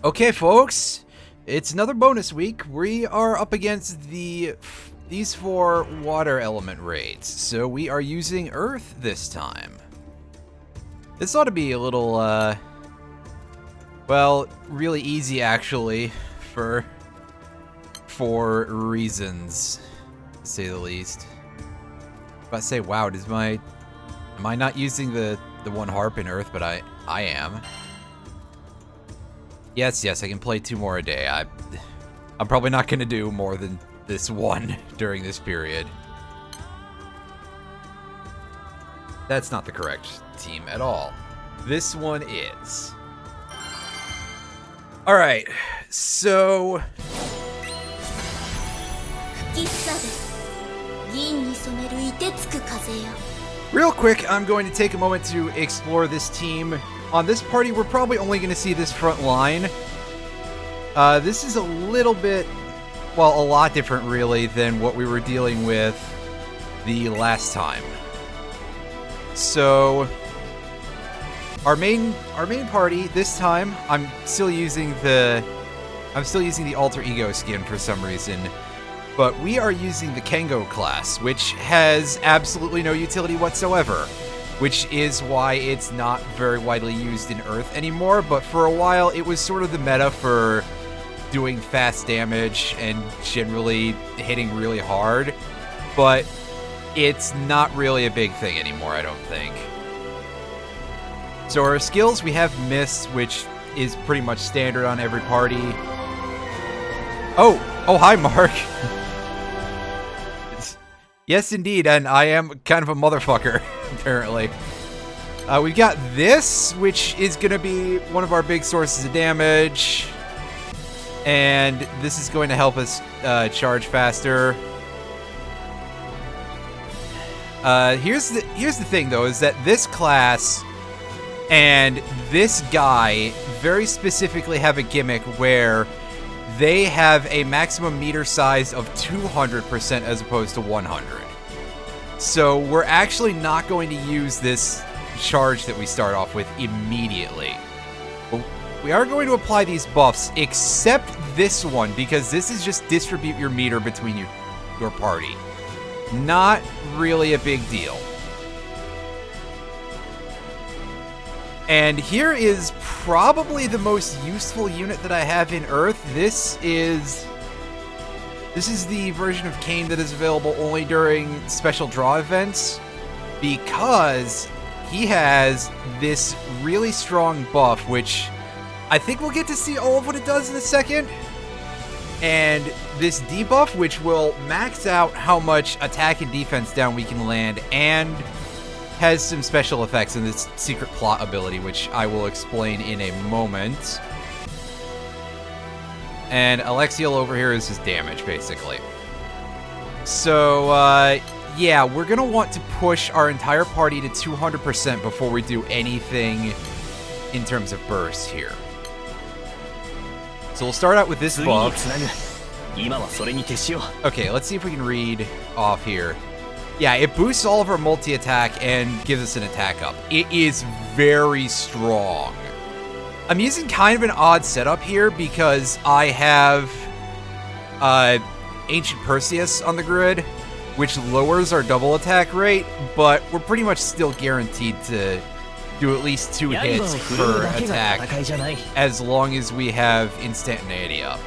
Okay, folks, it's another bonus week. We are up against these 4 water element raids, so we are using Earth this time. This ought to be a little, well, really easy actually, for reasons, to say the least. If I say, wow, am I not using the one harp in Earth, but I am. Yes, I can play 2 more a day. I'm probably not going to do more than this one during this period. That's not the correct team at all. This one is. Alright, so... real quick, I'm going to take a moment to explore this team. On this party, we're probably only going to see this front line. This is a little bit, well, a lot different, really, than what we were dealing with the last time. So, our main party this time, I'm still using the alter ego skin for some reason, but we are using the Kengo class, which has absolutely no utility whatsoever. Which is why it's not very widely used in Earth anymore, but for a while it was sort of the meta for doing fast damage and generally hitting really hard, but it's not really a big thing anymore, I don't think. So our skills, we have Mist, which is pretty much standard on every party. Oh, hi Mark! Yes, indeed, and I am kind of a motherfucker, apparently. We've got this, which is going to be one of our big sources of damage. And this is going to help us charge faster. Here's the thing, though, is that this class and this guy very specifically have a gimmick where they have a maximum meter size of 200% as opposed to 100. So we're actually not going to use this charge that we start off with immediately. But we are going to apply these buffs, except this one, because this is just distribute your meter between your party. Not really a big deal. And here is probably the most useful unit that I have in Earth. This is the version of Kain that is available only during special draw events, because he has this really strong buff, which I think we'll get to see all of what it does in a second. And this debuff, which will max out how much attack and defense down we can land, and has some special effects in this secret plot ability, which I will explain in a moment. And Alexiel over here is his damage, basically. So, yeah, we're going to want to push our entire party to 200% before we do anything in terms of bursts here. So we'll start out with this buff. Okay, let's see if we can read off here. Yeah, it boosts all of our multi-attack and gives us an attack up. It is very strong. I'm using kind of an odd setup here because I have Ancient Perseus on the grid, which lowers our double attack rate, but we're pretty much still guaranteed to do at least 2 hits per attack as long as we have instantaneity up.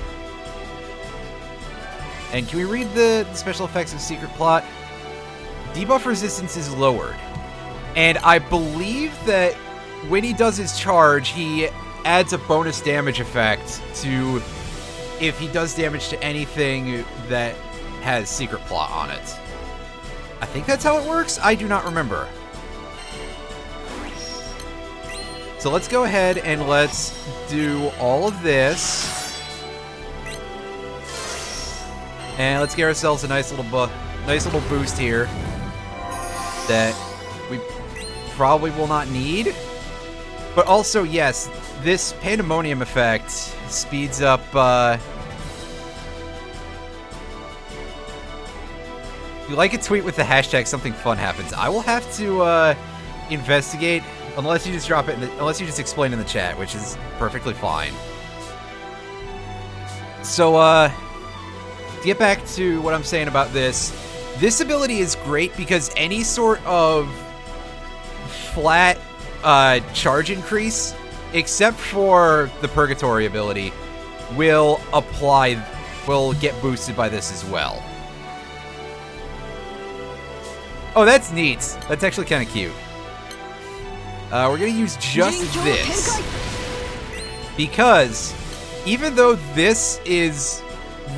And can we read the special effects of Secret Plot? Debuff resistance is lowered. And I believe that when he does his charge, he adds a bonus damage effect to if he does damage to anything that has Secret Plot on it. I think that's how it works? I do not remember. So let's go ahead and let's do all of this. And let's get ourselves a nice little boost here that we probably will not need. But also, yes, this Pandemonium effect speeds up, if you like a tweet with the hashtag something fun happens, I will have to investigate, unless you just drop it, unless you just explain in the chat, which is perfectly fine. So, to get back to what I'm saying about this ability is great because any sort of flat charge increase, except for the Purgatory ability, will get boosted by this as well. Oh, that's neat. That's actually kind of cute. We're gonna use just this because even though this is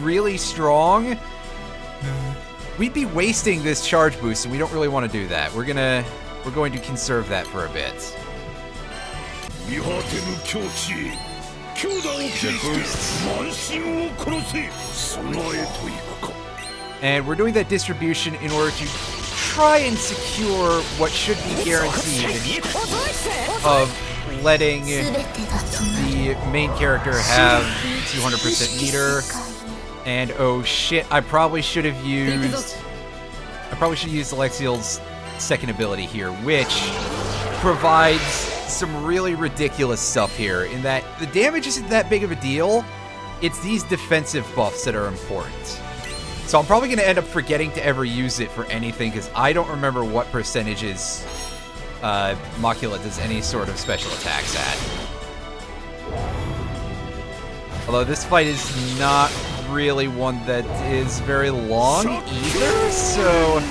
really strong, we'd be wasting this charge boost, and we don't really want to do that. We're going to conserve that for a bit. And we're doing that distribution in order to try and secure what should be guaranteed of letting the main character have 200% meter. And oh shit, I probably should use Alexiel's second ability here, which provides some really ridiculous stuff here, in that the damage isn't that big of a deal. It's these defensive buffs that are important. So I'm probably going to end up forgetting to ever use it for anything, because I don't remember what percentages Macula does any sort of special attacks at. Although this fight is not really one that is very long either, so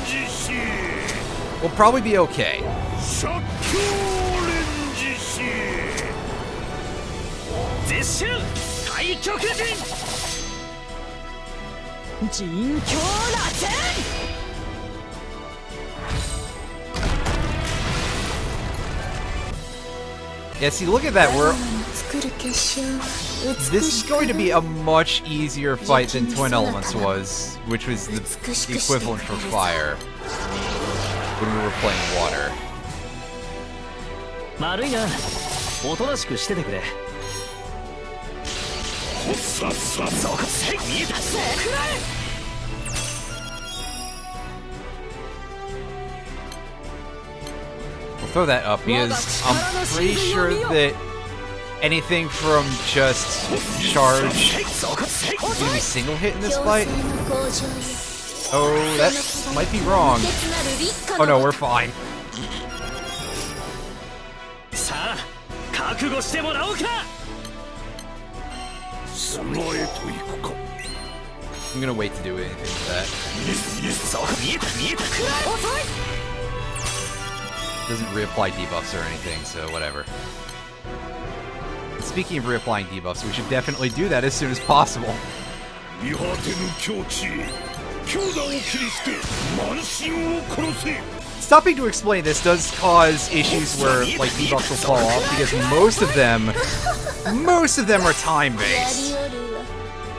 we'll probably be okay. Yeah, see, look at that. This is going to be a much easier fight than Twin Elements was, which was the equivalent for fire when we were playing water. We'll throw that up because I'm pretty sure that anything from just charge is going to be single hit in this fight. Oh, that might be wrong. Oh no, we're fine. I'm gonna wait to do anything with that. Doesn't reapply debuffs or anything, so whatever. Speaking of reapplying debuffs, we should definitely do that as soon as possible. Stopping to explain this does cause issues where like debuffs will fall off, because most of them are time-based.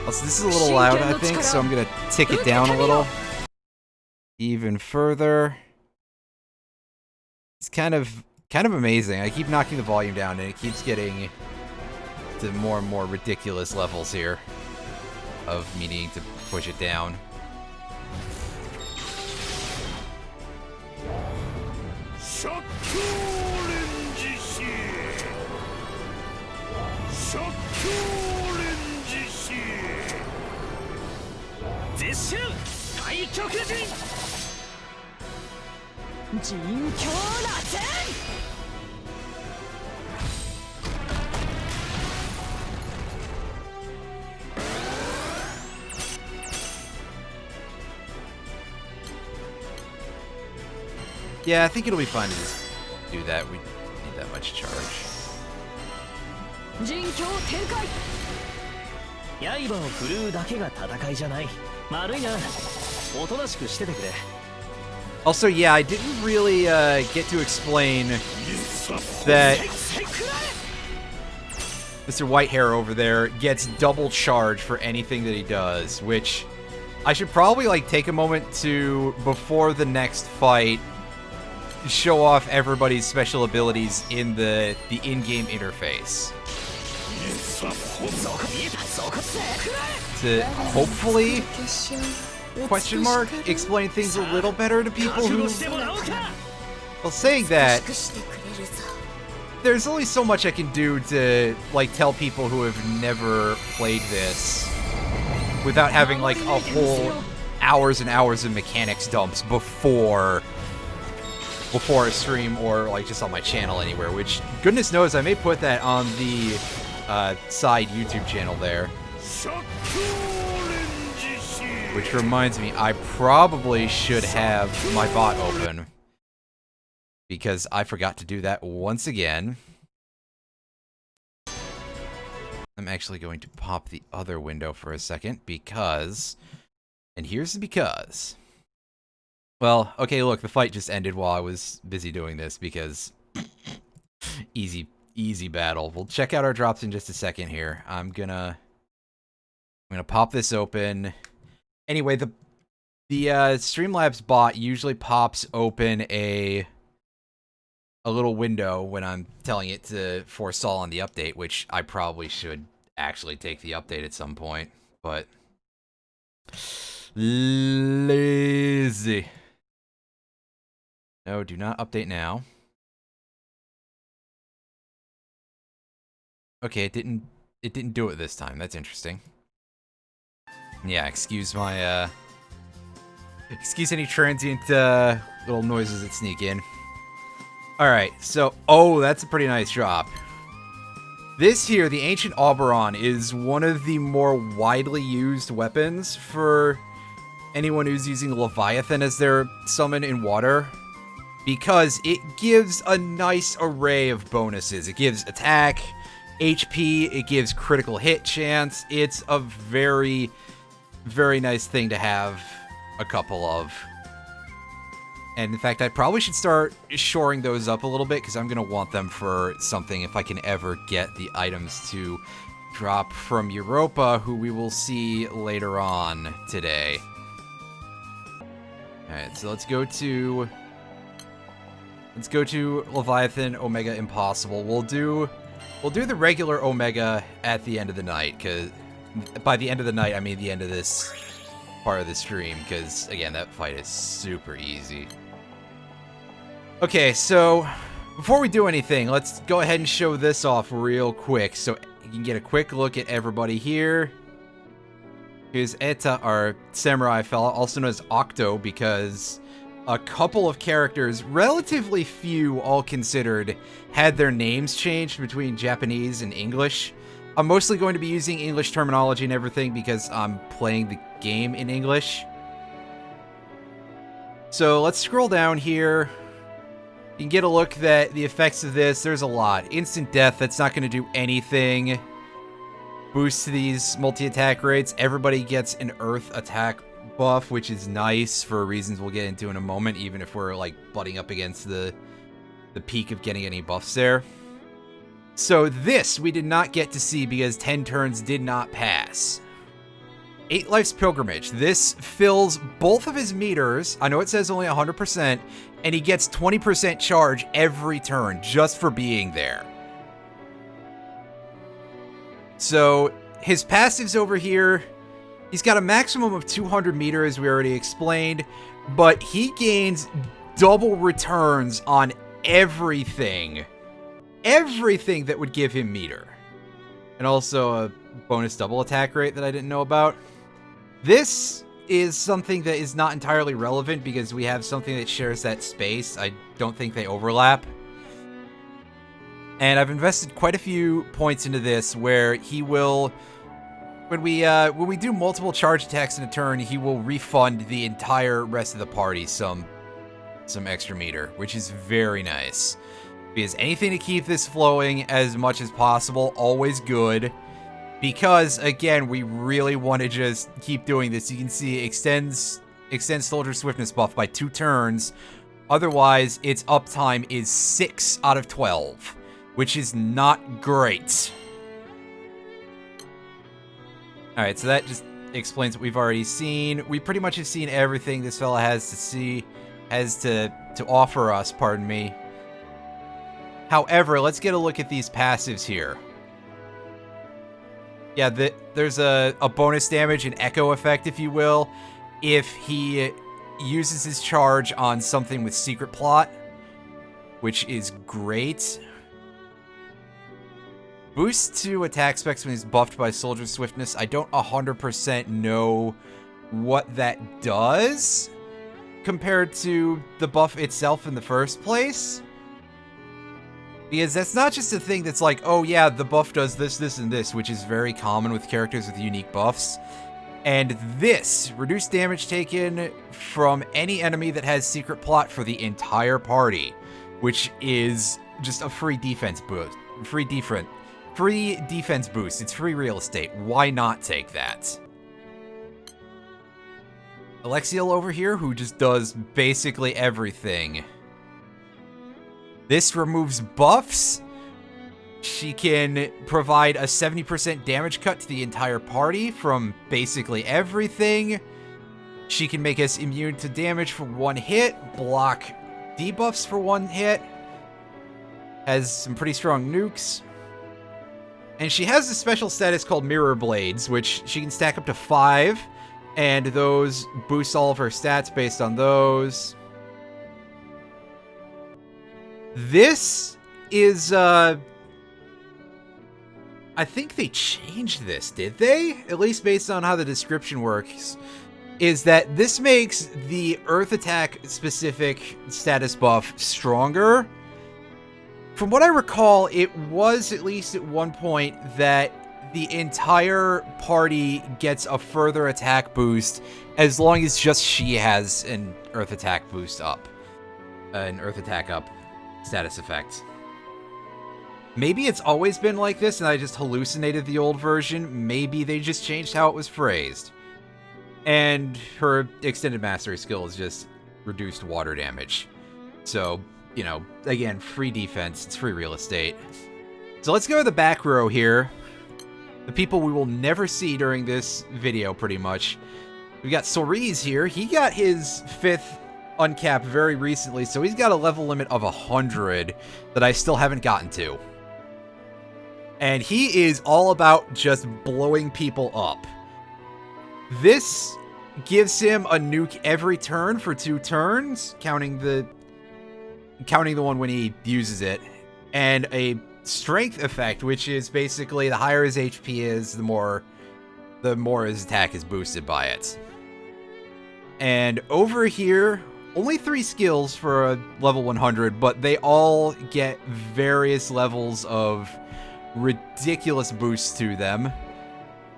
Also, this is a little loud, I think, so I'm gonna tick it down a little. Even further. It's kind of amazing. I keep knocking the volume down, and it keeps getting to more and more ridiculous levels here of me needing to push it down. Yeah, I think it'll be fine to just do that. We don't need that much charge. Also, yeah, I didn't really get to explain that Mr. Whitehair over there gets double charge for anything that he does, which I should probably like take a moment to, before the next fight, show off everybody's special abilities in the in-game interface. To hopefully, question mark, explain things a little better to people who... Well, saying that, there's only so much I can do to, like, tell people who have never played this without having like a whole hours and hours of mechanics dumps before a stream or like just on my channel anywhere, which goodness knows I may put that on the side YouTube channel there. Which reminds me, I probably should have my bot open because I forgot to do that once again. I'm actually going to pop the other window for a second because, and here's the because. Well, okay, look, the fight just ended while I was busy doing this because easy battle. We'll check out our drops in just a second here. I'm gonna pop this open. Anyway, the Streamlabs bot usually pops open a little window when I'm telling it to forestall on the update, which I probably should actually take the update at some point, but lazy. No, do not update now. Okay, it didn't do it this time. That's interesting. Yeah, excuse my excuse any transient little noises that sneak in. Alright, so, oh, that's a pretty nice drop. This here, the Ancient Oberon, is one of the more widely used weapons for anyone who's using Leviathan as their summon in water, because it gives a nice array of bonuses. It gives attack, HP, it gives critical hit chance. It's a very, very nice thing to have a couple of. And in fact, I probably should start shoring those up a little bit, because I'm going to want them for something if I can ever get the items to drop from Europa, who we will see later on today. Alright, so let's go to Leviathan Omega Impossible. We'll do the regular Omega at the end of the night, because by the end of the night, I mean the end of this part of the stream, because again, that fight is super easy. Okay, so before we do anything, let's go ahead and show this off real quick so you can get a quick look at everybody here. Here's Eta, our samurai fella, also known as Octo, because a couple of characters, relatively few all considered, had their names changed between Japanese and English. I'm mostly going to be using English terminology and everything because I'm playing the game in English. So let's scroll down here. You can get a look at the effects of this. There's a lot. Instant death, that's not going to do anything. Boost to these multi-attack rates. Everybody gets an earth attack buff, which is nice for reasons we'll get into in a moment, even if we're like butting up against the peak of getting any buffs there. So this we did not get to see because 10 turns did not pass. 8 Life's Pilgrimage. This fills both of his meters. I know it says only 100%, and he gets 20% charge every turn just for being there. So his passives over here, he's got a maximum of 200 meter, as we already explained, but he gains double returns on everything. Everything that would give him meter. And also a bonus double attack rate that I didn't know about. This is something that is not entirely relevant because we have something that shares that space. I don't think they overlap. And I've invested quite a few points into this where he will, when we do multiple charge attacks in a turn, he will refund the entire rest of the party some extra meter, which is very nice. Because anything to keep this flowing as much as possible, always good. Because, again, we really want to just keep doing this. You can see extends Soldier Swiftness buff by 2 turns. Otherwise, its uptime is 6 out of 12, which is not great. Alright, so that just explains what we've already seen. We pretty much have seen everything this fella has to offer us, pardon me. However, let's get a look at these passives here. Yeah, there's a bonus damage, an echo effect, if you will, if he uses his charge on something with secret plot, which is great. Boost to attack specs when he's buffed by Soldier Swiftness. I don't 100% know what that does compared to the buff itself in the first place. Because that's not just a thing that's like, oh yeah, the buff does this, this, and this, which is very common with characters with unique buffs. And this, reduced damage taken from any enemy that has secret plot for the entire party, which is just a free defense boost. Free defense boost. It's free real estate. Why not take that? Alexiel over here, who just does basically everything. This removes buffs. She can provide a 70% damage cut to the entire party from basically everything. She can make us immune to damage for one hit, block debuffs for one hit. Has some pretty strong nukes. And she has a special status called Mirror Blades, which she can stack up to 5. And those boost all of her stats based on those. This is, I think they changed this, did they? At least based on how the description works. Is that this makes the Earth Attack specific status buff stronger. From what I recall, it was at least at one point that the entire party gets a further attack boost as long as just she has an Earth Attack boost up. An Earth Attack up status effect. Maybe it's always been like this and I just hallucinated the old version. Maybe they just changed how it was phrased. And her extended mastery skill is just reduced water damage. So, you know, again, free defense, it's free real estate. So let's go to the back row here. The people we will never see during this video, pretty much. We got Cerise here. He got his 5th uncap very recently, so he's got a level limit of 100 that I still haven't gotten to. And he is all about just blowing people up. This gives him a nuke every turn for 2 turns, counting the one when he uses it, and a strength effect, which is basically the higher his HP is, the more his attack is boosted by it. And over here, only 3 skills for a level 100, but they all get various levels of ridiculous boosts to them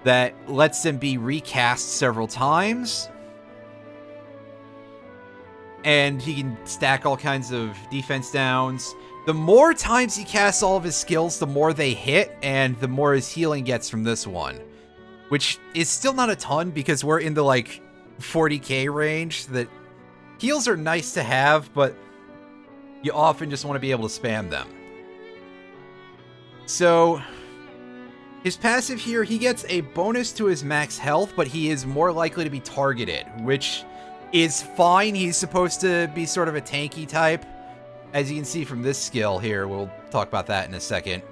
that lets them be recast several times. And he can stack all kinds of defense downs. The more times he casts all of his skills, the more they hit, and the more his healing gets from this one. Which is still not a ton, because we're in the, like, 40k range. That heals are nice to have, but you often just want to be able to spam them. So, his passive here, he gets a bonus to his max health, but he is more likely to be targeted, which is fine. He's supposed to be sort of a tanky type. As you can see from this skill here, we'll talk about that in a second.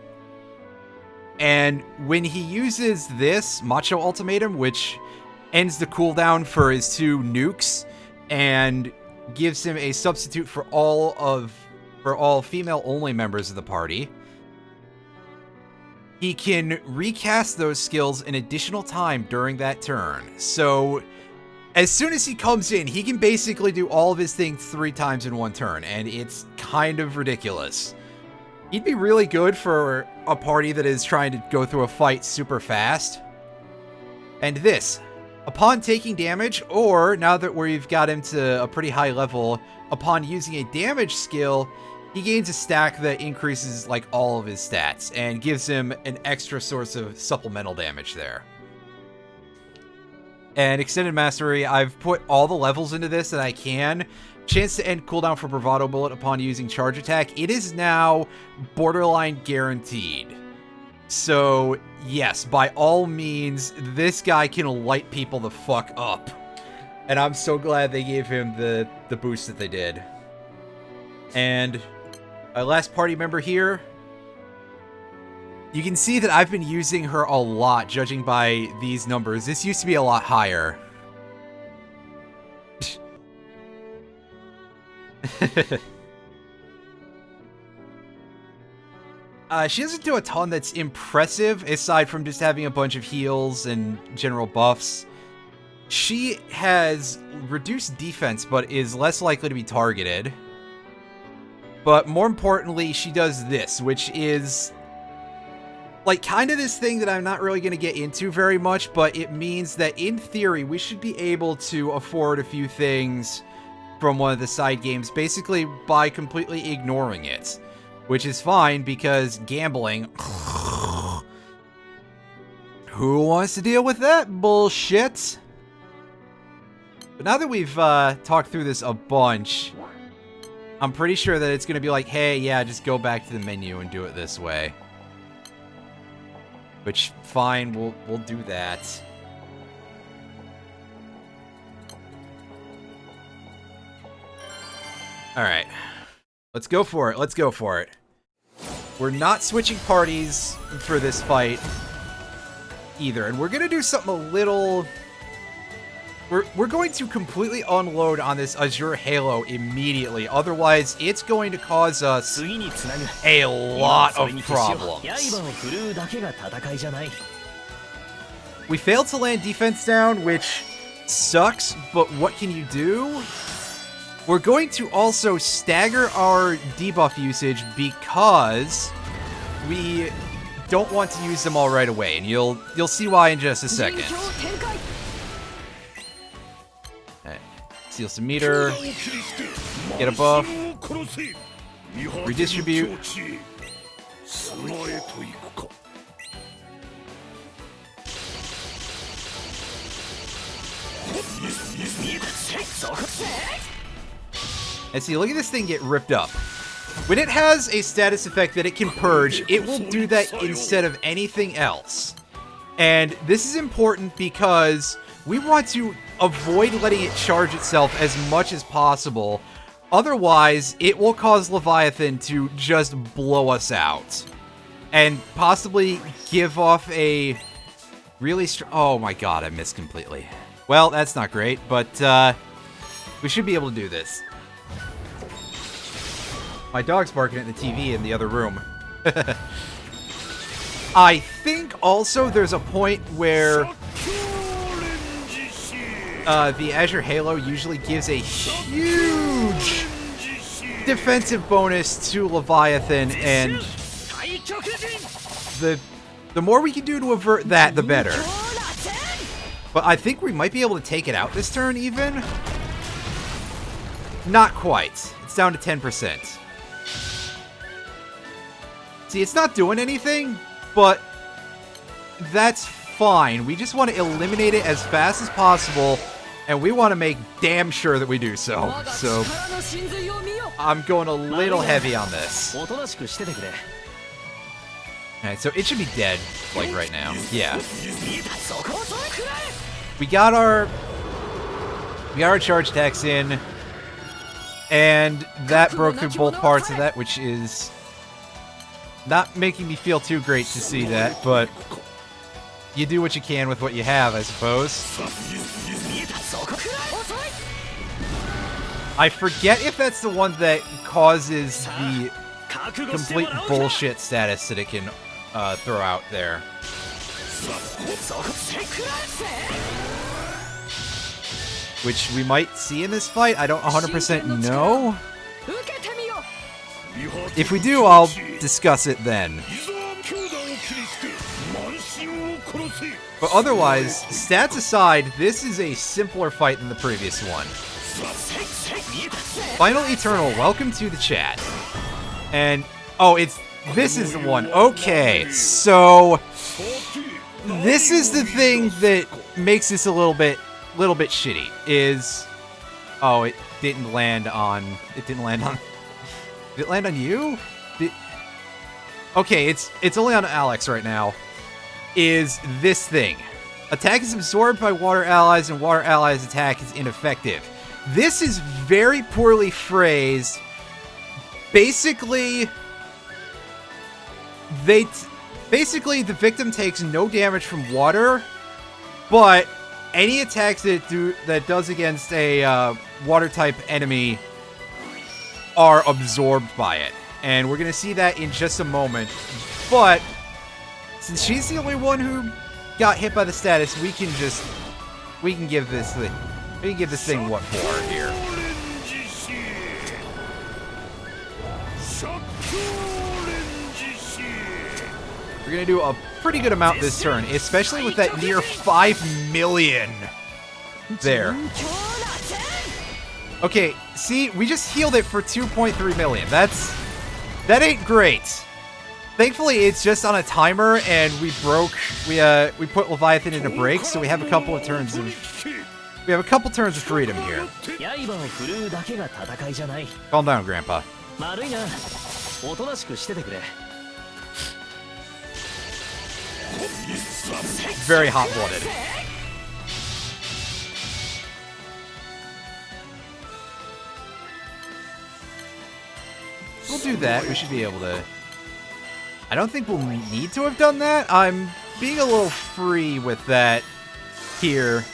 And when he uses this Macho Ultimatum, which ends the cooldown for his 2 nukes and gives him a substitute for all female-only members of the party, he can recast those skills an additional time during that turn. So as soon as he comes in, he can basically do all of his things 3 times in one turn, and it's kind of ridiculous. He'd be really good for a party that is trying to go through a fight super fast. And this, upon taking damage, or now that we've got him to a pretty high level, upon using a damage skill, he gains a stack that increases like all of his stats and gives him an extra source of supplemental damage there. And Extended Mastery, I've put all the levels into this that I can. Chance to end cooldown for Bravado Bullet upon using Charge Attack. It is now borderline guaranteed. So, yes, by all means, this guy can light people the fuck up. And I'm so glad they gave him the boost that they did. And my last party member here, you can see that I've been using her a lot, judging by these numbers. This used to be a lot higher. She doesn't do a ton that's impressive, aside from just having a bunch of heals and general buffs. She has reduced defense, but is less likely to be targeted. But more importantly, she does this, which is like kind of this thing that I'm not really going to get into very much, but it means that in theory, we should be able to afford a few things from one of the side games, basically by completely ignoring it. Which is fine, because gambling... Who wants to deal with that bullshit? But now that we've talked through this a bunch, I'm pretty sure that it's going to be like, hey, yeah, just go back to the menu and do it this way. Which, fine, we'll do that. Alright. Let's go for it. Let's go for it. We're not switching parties for this fight either. And we're going to do something a little... We're going to completely unload on this Azure Halo immediately. Otherwise, it's going to cause us a lot of problems. We failed to land defense down, which sucks, but what can you do? We're going to also stagger our debuff usage because we don't want to use them all right away, and you'll see why in just a second. Alright, seal some meter, get a buff, redistribute. And see, look at this thing get ripped up. When it has a status effect that it can purge, it will do that instead of anything else. And this is important because we want to avoid letting it charge itself as much as possible. Otherwise, it will cause Leviathan to just blow us out. And possibly give off a really strong... Oh my god, I missed completely. Well, that's not great, but we should be able to do this. My dog's barking at the TV in the other room. I think also there's a point where the Azure Halo usually gives a huge defensive bonus to Leviathan, and the more we can do to avert that, the better. But I think we might be able to take it out this turn, even. Not quite. It's down to 10%. See, it's not doing anything, but that's fine. We just want to eliminate it as fast as possible, and we want to make damn sure that we do so. So, I'm going a little heavy on this. Alright, so it should be dead, like, right now. Yeah. We got our charge attacks in, and that broke through both parts of that, which is not making me feel too great to see that, but you do what you can with what you have, I suppose. I forget if that's the one that causes the complete bullshit status that it can throw out there. Which we might see in this fight. I don't 100% know. If we do, I'll discuss it then. But otherwise, stats aside, this is a simpler fight than the previous one. Final Eternal, welcome to the chat. And, oh, this is the one. Okay, so this is the thing that makes this a little bit shitty, is, oh, it didn't land on did it land on you? Okay, it's only on Alex right now. Is this thing. Attack is absorbed by water allies, and water allies' attack is ineffective. This is very poorly phrased. Basically, the victim takes no damage from water, but any attacks that does against a water-type enemy are absorbed by it. And we're going to see that in just a moment. But since she's the only one who got hit by the status, we can give this thing what for here. We're going to do a pretty good amount this turn, especially with that near 5 million there. Okay, see, we just healed it for 2.3 million. That ain't great. Thankfully, it's just on a timer, and we put Leviathan into break, so we have a couple turns of freedom here. Calm down, Grandpa. Very hot-blooded. We'll do that. We should be able to... I don't think we'll need to have done that. I'm being a little free with that here.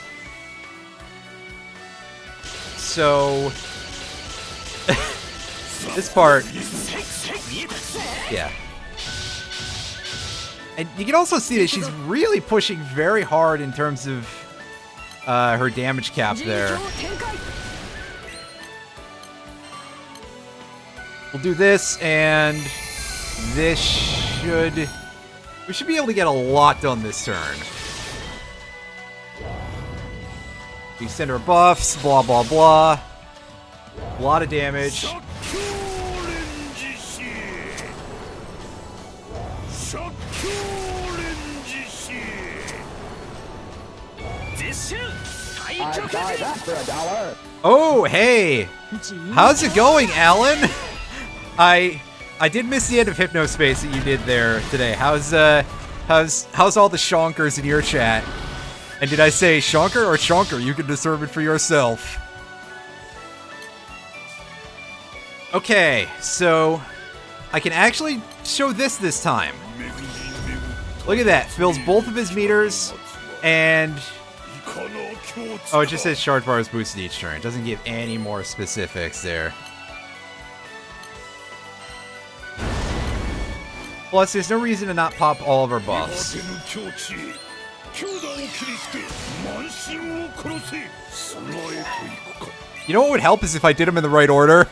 So... this part... yeah. And you can also see that she's really pushing very hard in terms of her damage cap there. We'll do this, and this should... we should be able to get a lot done this turn. We extend our buffs, blah, blah, blah. A lot of damage. I'd buy that for $1. Oh, hey! How's it going, Alan? I did miss the end of Hypnospace that you did there today. How's all the shonkers in your chat? And did I say shonker or shonker? You can determine for yourself. Okay, so I can actually show this time. Look at that. Fills both of his meters, and... oh, it just says charge bar is boosted each turn. It doesn't give any more specifics there. Plus, there's no reason to not pop all of our buffs. You know what would help is if I did them in the right order.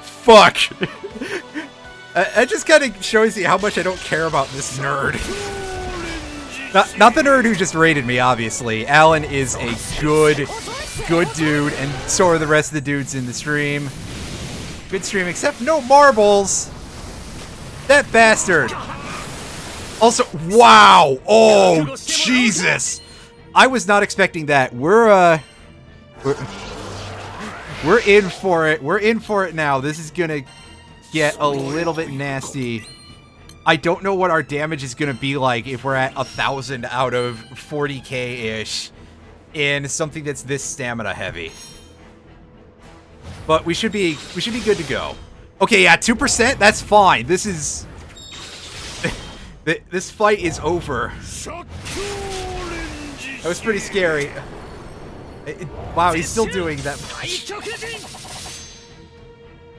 Fuck. That just kind of shows you how much I don't care about this nerd. Not the nerd who just raided me, obviously. Alan is a good dude, and so are the rest of the dudes in the stream. Good stream, except no marbles. That bastard. Also, wow. Oh, Jesus. I was not expecting that. We're in for it. We're in for it now. This is gonna get a little bit nasty. I don't know what our damage is gonna be like if we're at 1,000 out of 40k-ish in something that's this stamina heavy. But we should be good to go. Okay, yeah, 2%. That's fine. This is this fight is over. That was pretty scary. Wow, he's still doing that much.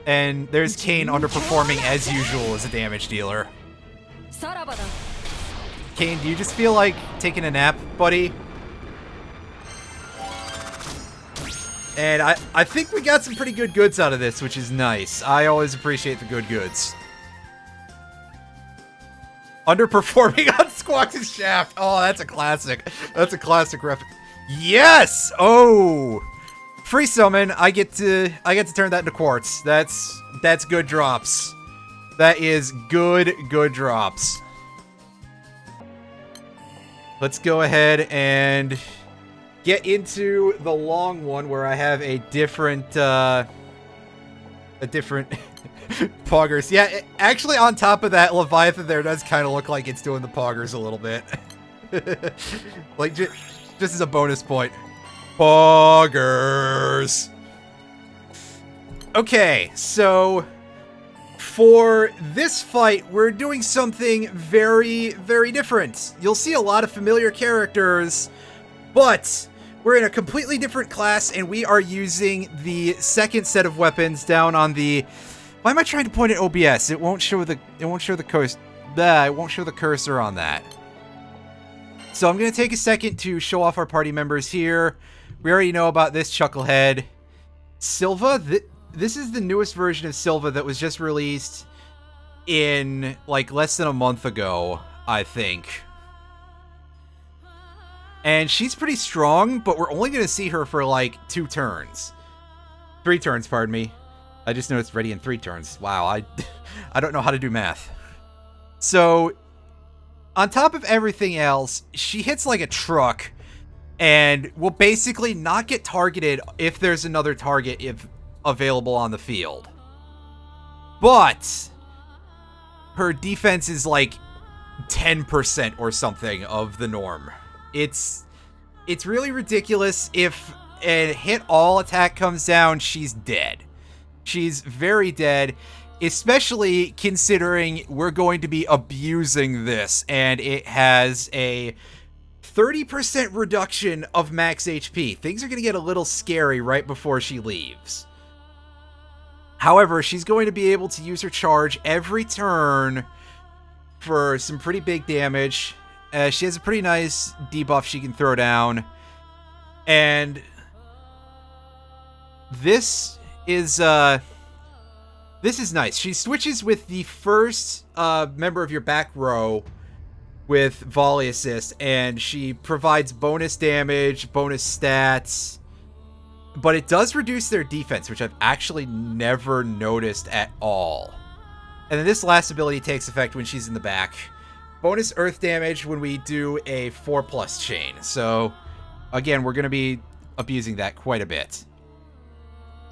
And there's Kane underperforming as usual as a damage dealer. Kane, do you just feel like taking a nap, buddy? And I think we got some pretty good goods out of this, which is nice. I always appreciate the good goods. Underperforming on Squawks' Shaft. Oh, that's a classic. That's a classic ref. Yes! Oh! Free summon. I get to turn that into quartz. That's good drops. That is good drops. Let's go ahead and get into the long one where I have a different poggers. Yeah, actually on top of that, Leviathan there does kind of look like it's doing the poggers a little bit. Like, just as a bonus point. Poggers! Okay, so for this fight, we're doing something very, very different. You'll see a lot of familiar characters, but we're in a completely different class, and we are using the second set of weapons down on the Why am I trying to point at OBS? It won't show the cursor. It won't show the cursor on that. So I'm gonna take a second to show off our party members here. We already know about this chucklehead. Silva, this is the newest version of Silva that was just released in like less than a month ago, I think. And she's pretty strong, but we're only gonna see her for like 2 turns. 3 turns, pardon me. I just noticed ready in 3 turns. Wow, I don't know how to do math. So, on top of everything else, she hits like a truck and will basically not get targeted if there's another target available on the field. But her defense is like 10% or something of the norm. It's really ridiculous. If a hit all attack comes down, she's dead. She's very dead, especially considering we're going to be abusing this, and it has a 30% reduction of max HP. Things are going to get a little scary right before she leaves. However, she's going to be able to use her charge every turn for some pretty big damage. She has a pretty nice debuff she can throw down. And this is nice. She switches with the first member of your back row with volley assist, and she provides bonus damage, bonus stats, but it does reduce their defense, which I've actually never noticed at all. And then this last ability takes effect when she's in the back. Bonus earth damage when we do a 4+ chain. So, again, we're going to be abusing that quite a bit.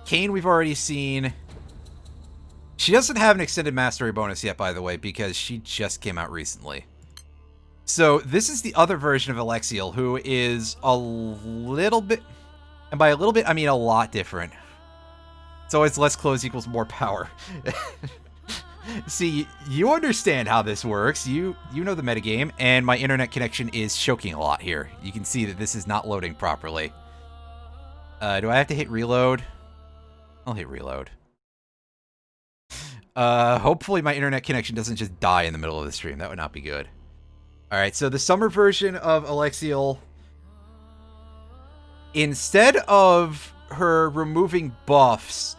Kayn we've already seen. She doesn't have an extended mastery bonus yet, by the way, because she just came out recently. So this is the other version of Alexiel, who is a little bit, and by a little bit, I mean a lot different. It's always less clothes equals more power. See, you understand how this works. You know the metagame, and my internet connection is choking a lot here. You can see that this is not loading properly. Do I have to hit reload? I'll hit reload. Hopefully my internet connection doesn't just die in the middle of the stream. That would not be good. Alright, so the summer version of Alexiel, instead of her removing buffs,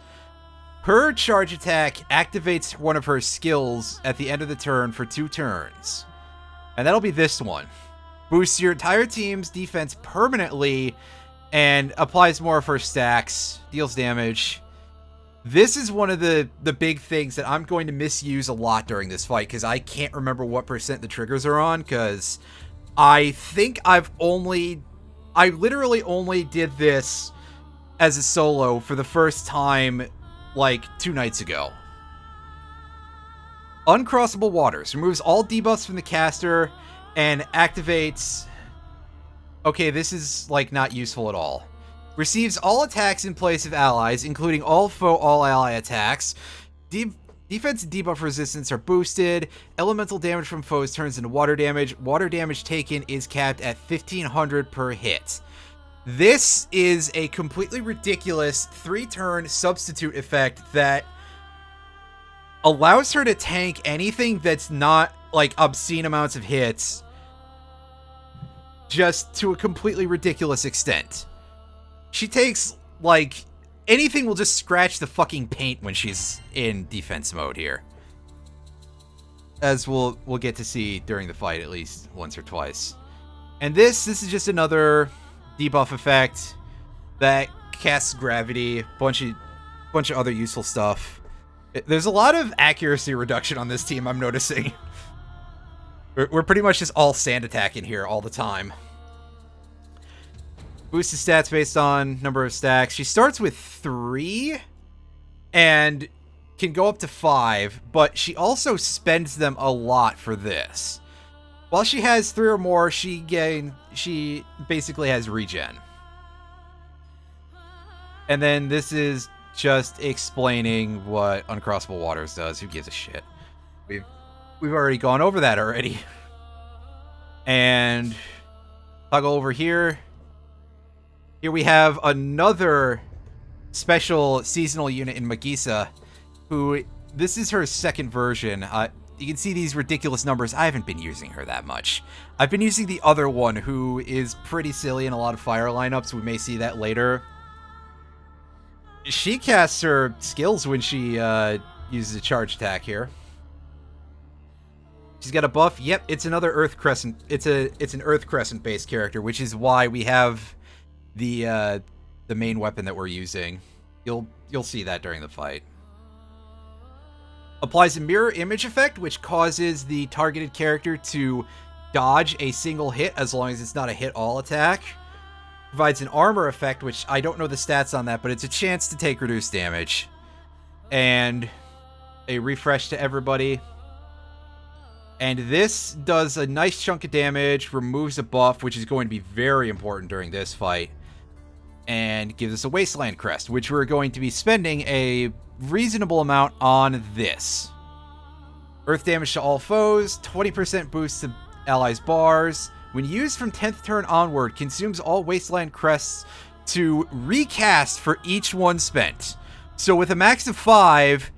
her charge attack activates one of her skills at the end of the turn for 2 turns. And that'll be this one. Boosts your entire team's defense permanently and applies more of her stacks, deals damage. This is one of the big things that I'm going to misuse a lot during this fight, because I can't remember what % the triggers are on, because I think I literally only did this as a solo for the first time like 2 nights ago. Uncrossable Waters removes all debuffs from the caster and activates... Okay, this is like not useful at all. Receives all attacks in place of allies, including all foe, all ally attacks. Defense and debuff resistance are boosted. Elemental damage from foes turns into water damage. Water damage taken is capped at 1500 per hit. This is a completely ridiculous 3-turn substitute effect that allows her to tank anything that's not like obscene amounts of hits, just to a completely ridiculous extent. She takes, like, anything will just scratch the fucking paint when she's in defense mode here. As we'll get to see during the fight at least once or twice. And this is just another debuff effect that casts gravity, bunch of other useful stuff. There's a lot of accuracy reduction on this team, I'm noticing. We're pretty much just all sand attacking here all the time. Boosts his stats based on number of stacks. She starts with 3 and can go up to 5, but she also spends them a lot for this. While she has 3 or more, she basically has regen. And then this is just explaining what Uncrossable Waters does. Who gives a shit? We've already gone over that already. And toggle over here. Here we have another special seasonal unit in Magisa, who this is her second version. You can see these ridiculous numbers. I haven't been using her that much. I've been using the other one, who is pretty silly in a lot of fire lineups. We may see that later. She casts her skills when she uses a charge attack here. She's got a buff. Yep, it's another Earth Crescent. It's an Earth Crescent based character, which is why we have the main weapon that we're using. You'll see that during the fight. Applies a mirror image effect, which causes the targeted character to dodge a single hit as long as it's not a hit-all attack. Provides an armor effect, which I don't know the stats on that, but it's a chance to take reduced damage. And a refresh to everybody. And this does a nice chunk of damage, removes a buff, which is going to be very important during this fight. And gives us a Wasteland Crest, which we're going to be spending a reasonable amount on this. Earth damage to all foes, 20% boost to allies' bars. When used from 10th turn onward, consumes all Wasteland Crests to recast for each one spent. So with a max of 5,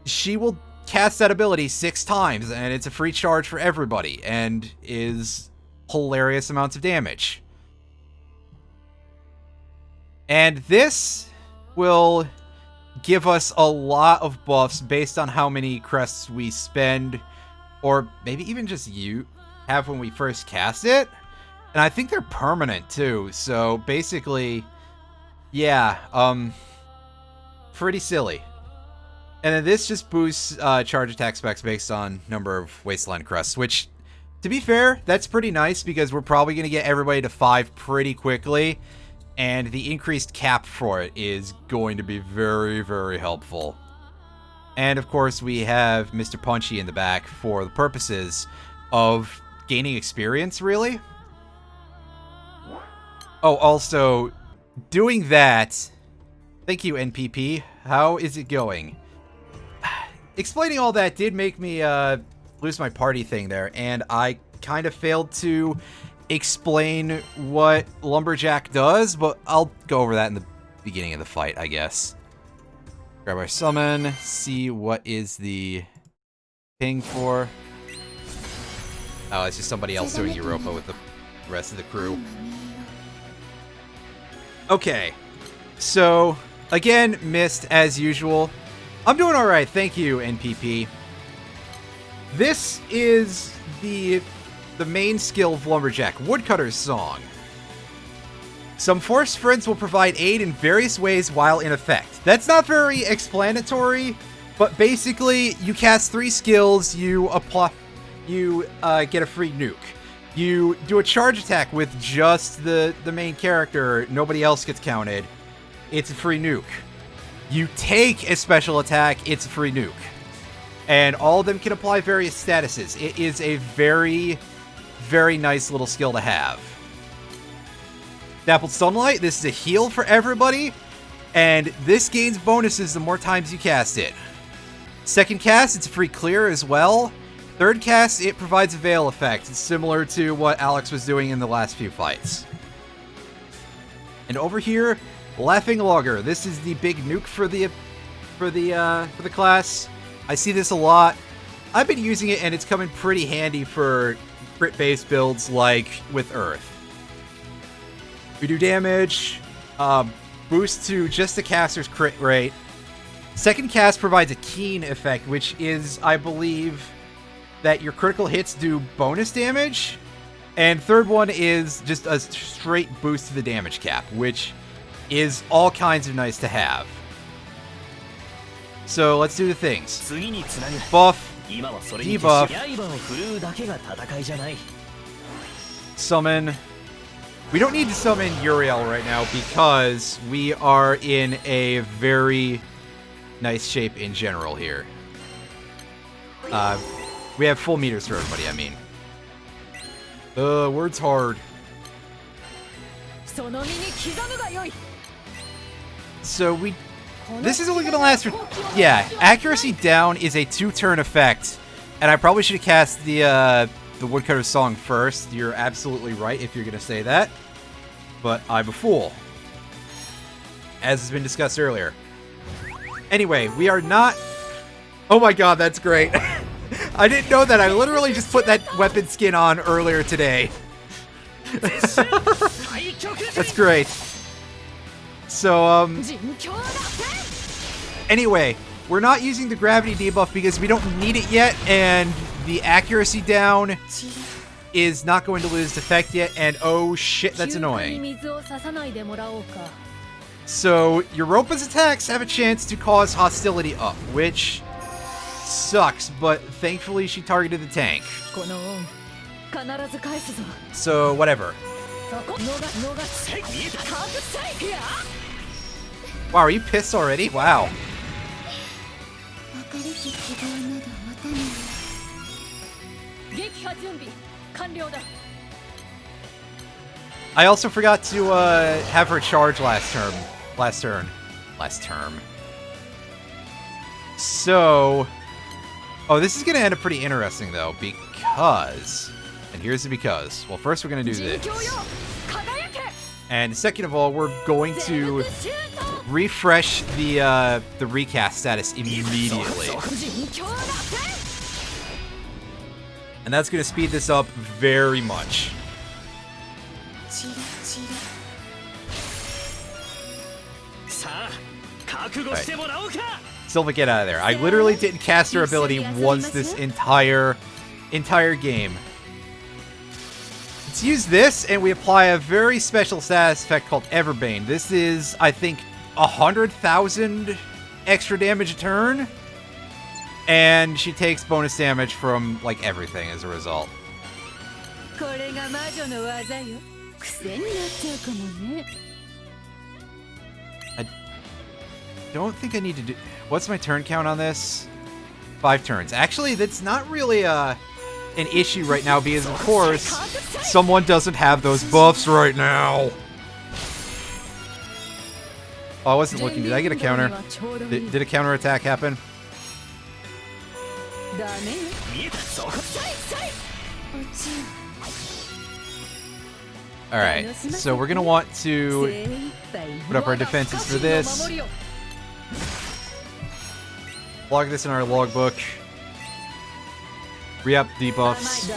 she will cast that ability 6 times, and it's a free charge for everybody, and is hilarious amounts of damage. And this will give us a lot of buffs based on how many crests we spend, or maybe even just you have when we first cast it. And I think they're permanent too, so basically, yeah, pretty silly. And then this just boosts charge attack specs based on number of Wasteland Crests, which, to be fair, that's pretty nice because we're probably going to get everybody to 5 pretty quickly. And the increased cap for it is going to be very, very helpful. And of course, we have Mr. Punchy in the back for the purposes of gaining experience, really. Oh, also, doing that... Thank you, NPP. How is it going? Explaining all that did make me lose my party thing there, and I kind of failed to explain what Lumberjack does, but I'll go over that in the beginning of the fight, I guess. Grab our summon, see what is the ping for. Oh, it's just somebody else doing Europa with the rest of the crew. Okay, so again, missed as usual. I'm doing alright, thank you, NPP. This is the main skill of Lumberjack, Woodcutter's Song. Some forced friends will provide aid in various ways while in effect. That's not very explanatory, but basically, you cast 3 skills, you get a free nuke. You do a charge attack with just the main character, nobody else gets counted. It's a free nuke. You take a special attack, it's a free nuke. And all of them can apply various statuses. It is a very, very nice little skill to have. Dappled Sunlight, this is a heal for everybody, and this gains bonuses the more times you cast it. Second cast, it's a free clear as well. Third cast, it provides a Veil effect. It's similar to what Alex was doing in the last few fights. And over here, Laughing Logger. This is the big nuke for the class. I see this a lot. I've been using it, and it's coming pretty handy for crit-based builds like with Earth. We do damage, boost to just the caster's crit rate. Second cast provides a keen effect, which is, I believe, that your critical hits do bonus damage. And third one is just a straight boost to the damage cap, which is all kinds of nice to have. So let's do the things. Buff, debuff, summon. We don't need to summon Uriel right now because we are in a very nice shape in general here. We have full meters for everybody, I mean. Word's hard. So this is only going to last for... Yeah, accuracy down is a 2-turn effect. And I probably should have cast the Woodcutter's Song first. You're absolutely right if you're going to say that. But I'm a fool. As has been discussed earlier. Anyway, we are not Oh my god, that's great. I didn't know that. I literally just put that weapon skin on earlier today. That's great. So, anyway, we're not using the gravity debuff because we don't need it yet, and the accuracy down is not going to lose its effect yet, and oh shit, that's annoying. So, Europa's attacks have a chance to cause hostility up, which sucks, but thankfully she targeted the tank. So, whatever. Wow, are you pissed already? Wow. I also forgot to have her charge last turn. So, oh, this is gonna end up pretty interesting though, because, and here's the because. Well, first we're gonna do this, and second of all, we're going to refresh the recast status immediately, and that's gonna speed this up very much. Right. Silva, get out of there. I literally didn't cast her ability once this entire game. Let's use this, and we apply a very special status effect called Everbane. This is, I think, 100,000 extra damage a turn, and she takes bonus damage from, like, everything as a result. I don't think I need to do... What's my turn count on this? 5 turns. Actually, that's not really an issue right now because, of course, someone doesn't have those buffs right now. Oh, I wasn't looking. Did I get a counter? Did a counter attack happen? Alright, so we're going to want to put up our defenses for this. Log this in our logbook. Re-up debuffs.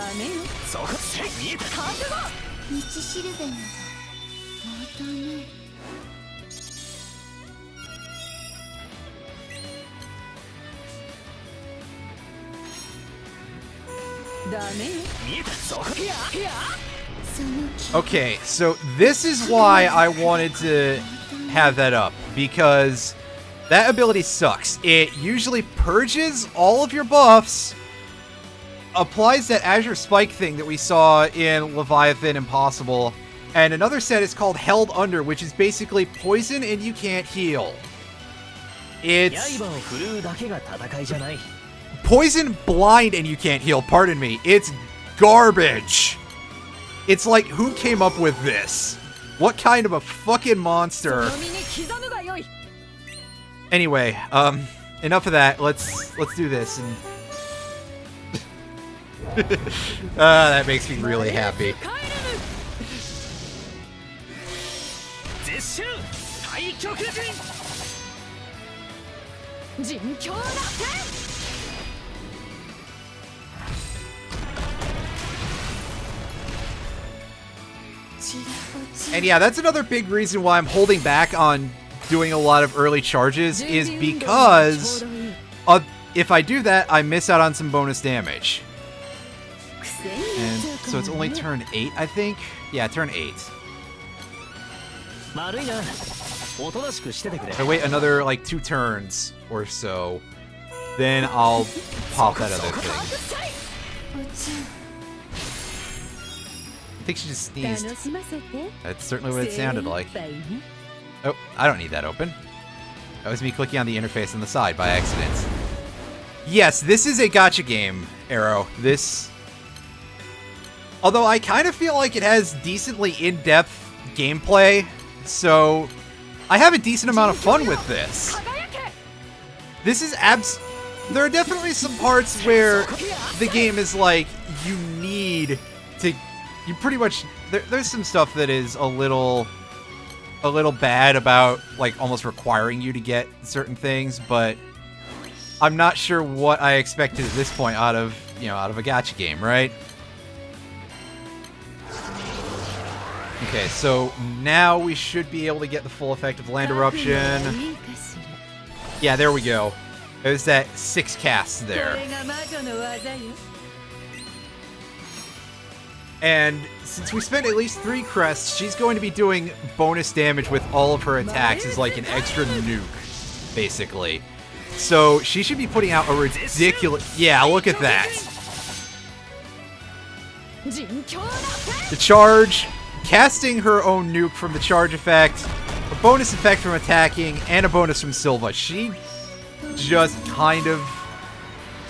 Okay, so this is why I wanted to have that up, because that ability sucks. It usually purges all of your buffs, applies that Azure Spike thing that we saw in Leviathan Impossible, and another set is called Held Under, which is basically poison and you can't heal. It's poison, blind, and you can't heal, pardon me. It's garbage. It's like, who came up with this? What kind of a fucking monster? Anyway, enough of that. Let's do this. And that makes me really happy. And yeah, that's another big reason why I'm holding back on doing a lot of early charges, is because if I do that, I miss out on some bonus damage. And so it's only turn 8, I think? Yeah, turn 8. If I wait another, like, 2 turns or so, then I'll pop that other thing. I think she just sneezed. That's certainly what it sounded like. Oh, I don't need that open. That was me clicking on the interface on the side by accident. Yes, this is a gacha game, Arrow. This... Although I kind of feel like it has decently in-depth gameplay, so I have a decent amount of fun with this. This is there are definitely some parts where the game is like, you need to... You pretty much... There's some stuff that is a little bad about, like, almost requiring you to get certain things, but I'm not sure what I expected at this point out of, you know, out of a gacha game, right? Okay, so now we should be able to get the full effect of Land Eruption. Yeah, there we go. There's that 6 casts there. And since we spent at least 3 crests, she's going to be doing bonus damage with all of her attacks as like an extra nuke, basically. So she should be putting out a ridiculous... Yeah, look at that. The charge, casting her own nuke from the charge effect, a bonus effect from attacking, and a bonus from Silva. She just kind of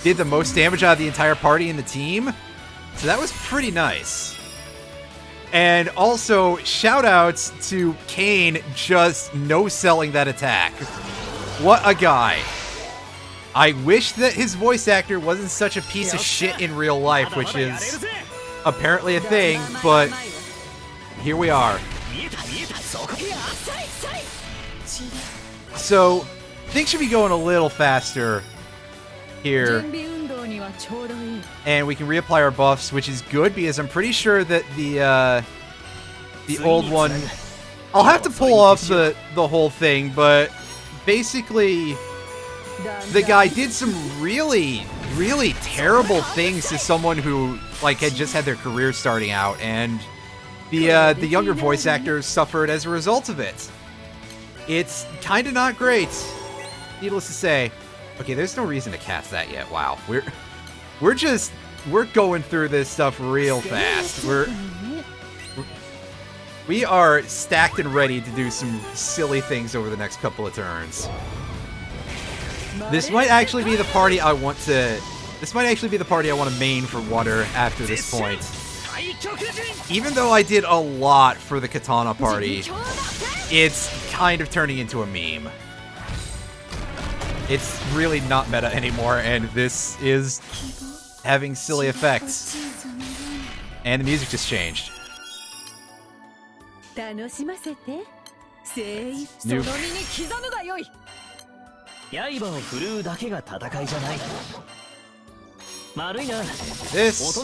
did the most damage out of the entire party and the team. So that was pretty nice. And also, shoutouts to Kane just no-selling that attack. What a guy. I wish that his voice actor wasn't such a piece of shit in real life, which is apparently a thing, but here we are. So, things should be going a little faster here. And we can reapply our buffs, which is good because I'm pretty sure that the old one... I'll have to pull up the whole thing, but basically the guy did some really, really terrible things to someone who like had just had their career starting out, and the younger voice actors suffered as a result of it. It's kind of not great, needless to say. Okay, there's no reason to cast that yet. Wow, we're going through this stuff real fast. We are stacked and ready to do some silly things over the next couple of turns. This might actually be the party I want to. This might actually be the party I want to main for water after this point. Even though I did a lot for the Katana party, it's kind of turning into a meme. It's really not meta anymore, and this is having silly effects. And the music just changed. Nuke. This.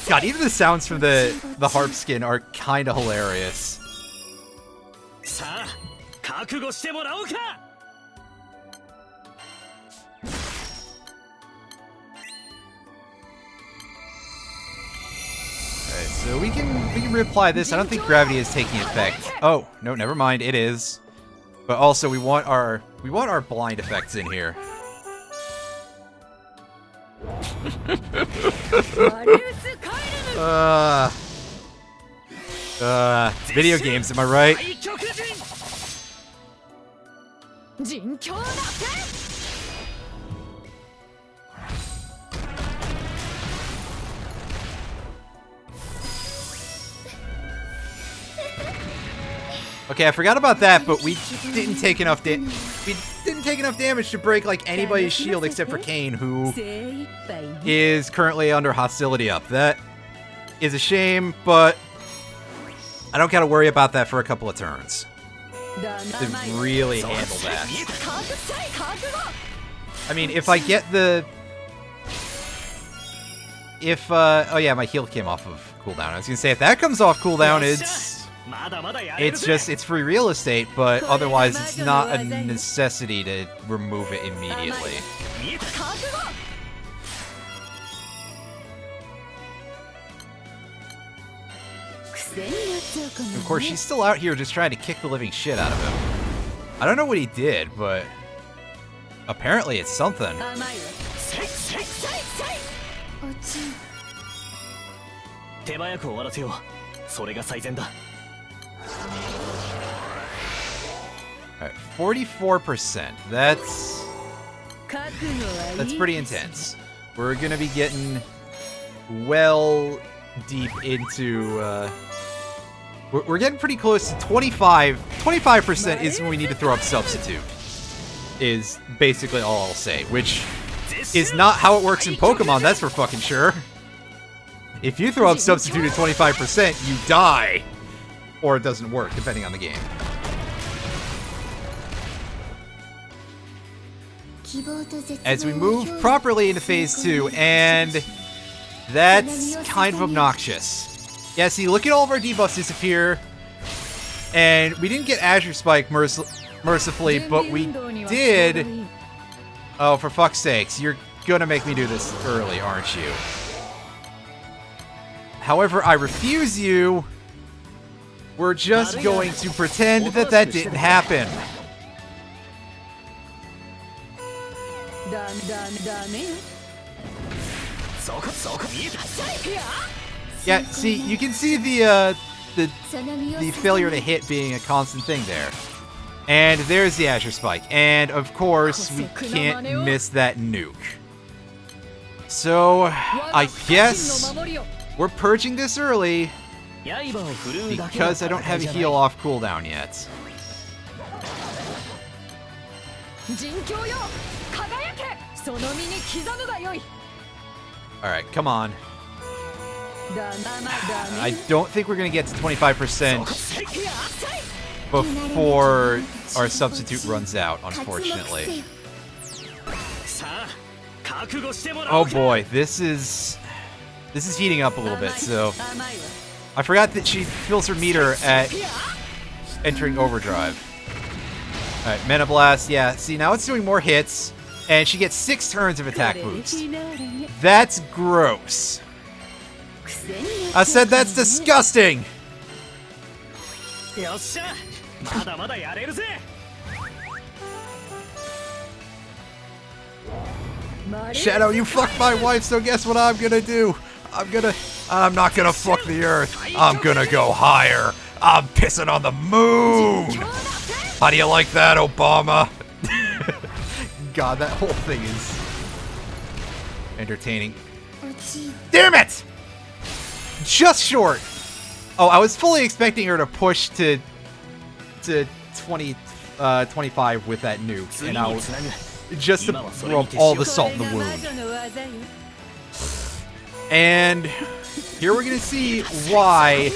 God, even the sounds from the harp skin are kind of hilarious. Alright, so we can reapply this. I don't think gravity is taking effect. Oh, no, never mind, it is. But also we want our blind effects in here. Video games, am I right? Okay, I forgot about that, but we didn't take enough damage to break like anybody's shield except for Kane, who is currently under hostility up. That is a shame, but I don't gotta worry about that for a couple of turns. To really handle that. I mean, if I get the... oh yeah, my heal came off of cooldown. I was gonna say, if that comes off cooldown, it's free real estate, but otherwise it's not a necessity to remove it immediately. Of course, she's still out here just trying to kick the living shit out of him. I don't know what he did, but apparently it's something. Alright, 44%. That's pretty intense. We're gonna be getting well deep into we're getting pretty close to 25% is when we need to throw up substitute, is basically all I'll say, which is not how it works in Pokemon, that's for fucking sure. If you throw up substitute at 25%, you die. Or it doesn't work, depending on the game. As we move properly into phase 2, and that's kind of obnoxious. Yeah, see, look at all of our debuffs disappear. And we didn't get Azure Spike mercifully, but we did... Oh, for fuck's sakes, you're gonna make me do this early, aren't you? However, I refuse you. We're just going to pretend that that didn't happen. Yeah, see, you can see the failure to hit being a constant thing there. And there's the Azure Spike. And of course, we can't miss that nuke. So, I guess we're purging this early because I don't have a heal off cooldown yet. Alright, come on. I don't think we're going to get to 25% before our substitute runs out, unfortunately. Oh boy, this is heating up a little bit, so... I forgot that she fills her meter at entering overdrive. Alright, Mana Blast, yeah, see, now it's doing more hits, and she gets 6 turns of attack boost. That's gross. I said that's disgusting! Shadow, you fucked my wife, so guess what I'm gonna do? I'm not gonna fuck the earth. I'm gonna go higher. I'm pissing on the moon! How do you like that, Obama? God, that whole thing is entertaining. Damn it! Just short! Oh, I was fully expecting her to push to 25 with that nuke, and I was just to rub all the salt in the wound. And here we're gonna see why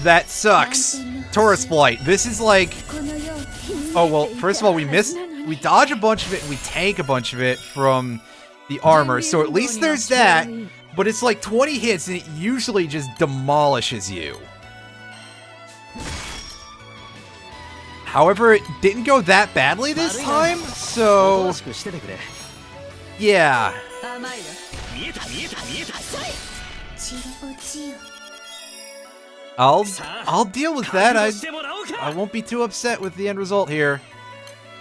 that sucks. Taurus Blight. This is like... Oh, well, first of all, we dodge a bunch of it, and we tank a bunch of it from the armor, so at least there's that, but it's like 20 hits, and it usually just demolishes you. However, it didn't go that badly this time, so... Yeah. I'll deal with that. I won't be too upset with the end result here.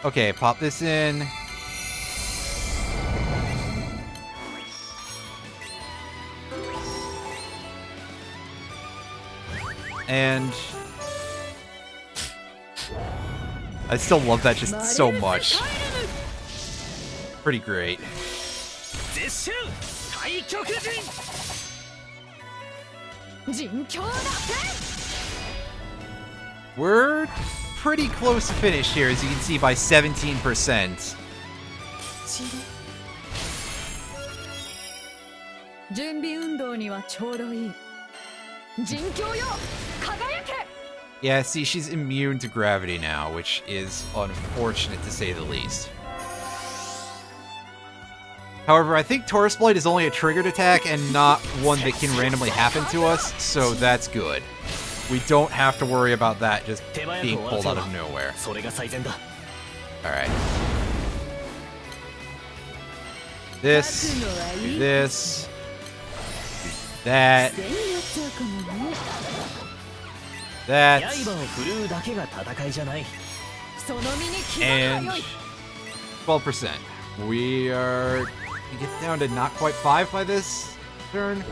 Okay, pop this in. And I still love that just so much. Pretty great. We're pretty close to finish here, as you can see, by 17%. Yeah, see, she's immune to gravity now, which is unfortunate to say the least. However, I think Taurus Blight is only a triggered attack and not one that can randomly happen to us, so that's good. We don't have to worry about that just being pulled out of nowhere. Alright. This, do this, do that, that, and 12%. We are... We get down to not quite 5 by this turn.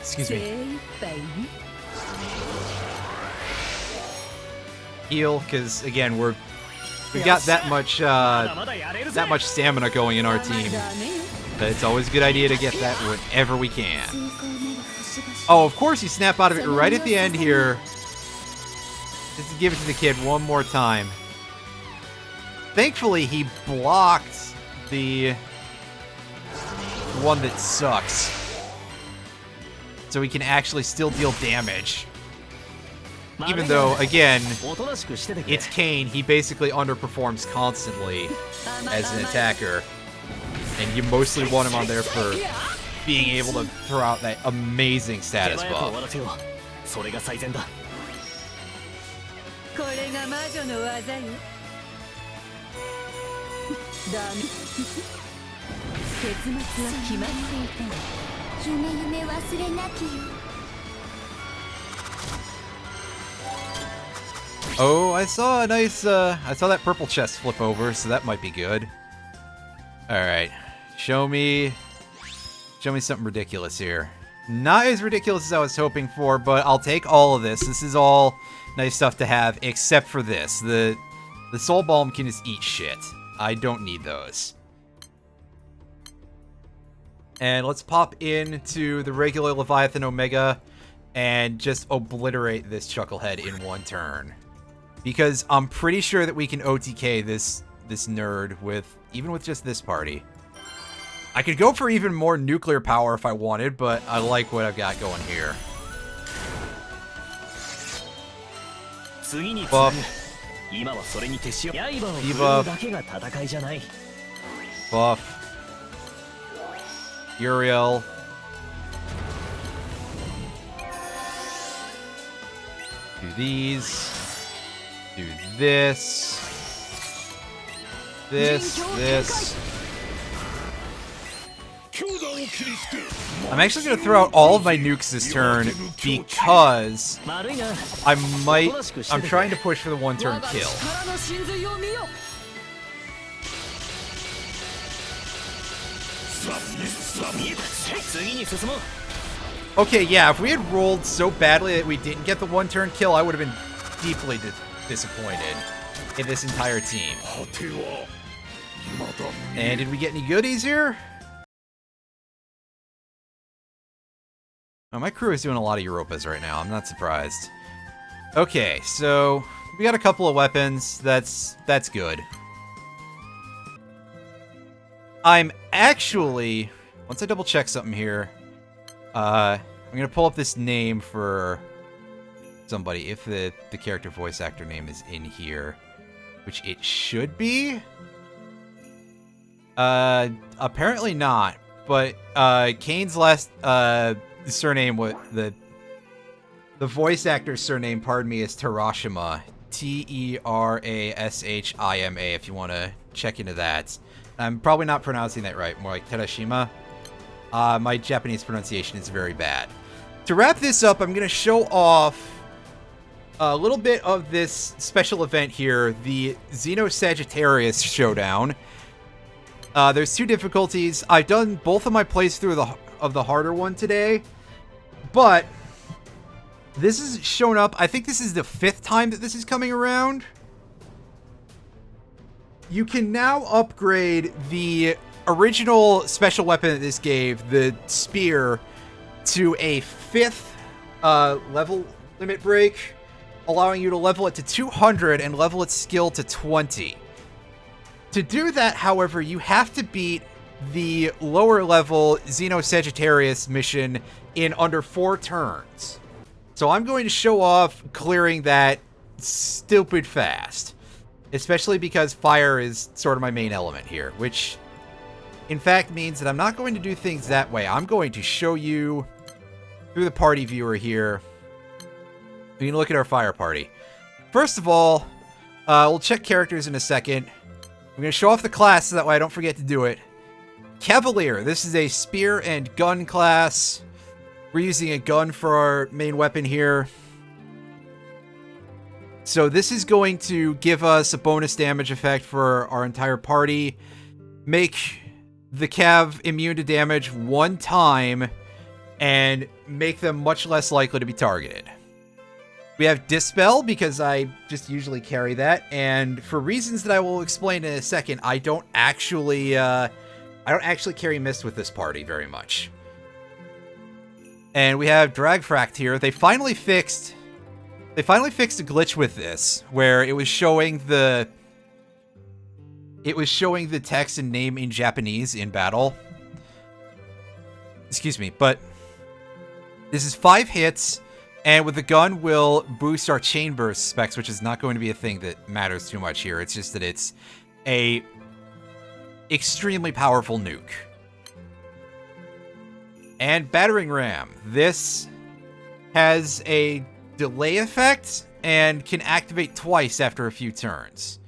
Excuse me. heal, because again, we've got that much stamina going in our team that it's always a good idea to get that whenever we can. Oh, of course you snap out of it right at the end here. Just to give it to the kid one more time. Thankfully, he blocked the one that sucks. So he can actually still deal damage. Even though, again, it's Kane, he basically underperforms constantly as an attacker. And you mostly want him on there for being able to throw out that amazing status buff. Oh, I saw a nice, I saw that purple chest flip over, so that might be good. Alright, show me something ridiculous here. Not as ridiculous as I was hoping for, but I'll take all of this. This is all nice stuff to have, except for this. The Soul Balm can just eat shit. I don't need those. And let's pop into the regular Leviathan Omega and just obliterate this Chucklehead in one turn. Because I'm pretty sure that we can OTK this nerd even with just this party. I could go for even more nuclear power if I wanted, but I like what I've got going here. Buff. Debuff. Buff. Uriel. Do these. Do this. This. I'm actually going to throw out all of my nukes this turn because I'm trying to push for the one-turn kill. Okay, yeah, if we had rolled so badly that we didn't get the one-turn kill, I would have been deeply disappointed in this entire team. And did we get any goodies here? Oh, my crew is doing a lot of Europas right now. I'm not surprised. Okay, so we got a couple of weapons. That's good. I'm actually, once I double check something here, I'm gonna pull up this name for somebody if the character voice actor name is in here, which it should be. Apparently not, but Kane's last surname, the voice actor's surname, pardon me, is Terashima. Terashima, if you want to check into that. I'm probably not pronouncing that right, more like Terashima. My Japanese pronunciation is very bad. To wrap this up, I'm going to show off a little bit of this special event here, the Xeno Sagittarius Showdown. There's two difficulties. I've done both of my playthrough of the harder one today, but this is shown up. I think this is the 5th time that this is coming around. You can now upgrade the original special weapon that this gave, the spear, to a 5th level limit break, allowing you to level it to 200 and level its skill to 20. To do that, however, you have to beat the lower level Xeno Sagittarius mission in under 4 turns. So I'm going to show off clearing that stupid fast. Especially because fire is sort of my main element here, which in fact means that I'm not going to do things that way. I'm going to show you through the party viewer here. We can look at our fire party. First of all, we'll check characters in a second. I'm going to show off the class so that way I don't forget to do it. Cavalier. This is a spear and gun class. We're using a gun for our main weapon here. So this is going to give us a bonus damage effect for our entire party. Make the Cav immune to damage 1 time. And make them much less likely to be targeted. We have Dispel, because I just usually carry that, and for reasons that I will explain in a second, I don't actually carry Mist with this party very much. And we have Dragfract here. They finally fixed a glitch with this, where it was showing the text and name in Japanese in battle. Excuse me, but this is 5 hits, and with the gun will boost our chain burst specs, which is not going to be a thing that matters too much here. It's just that it's a extremely powerful nuke. And battering ram. This has a delay effect and can activate twice after a few turns,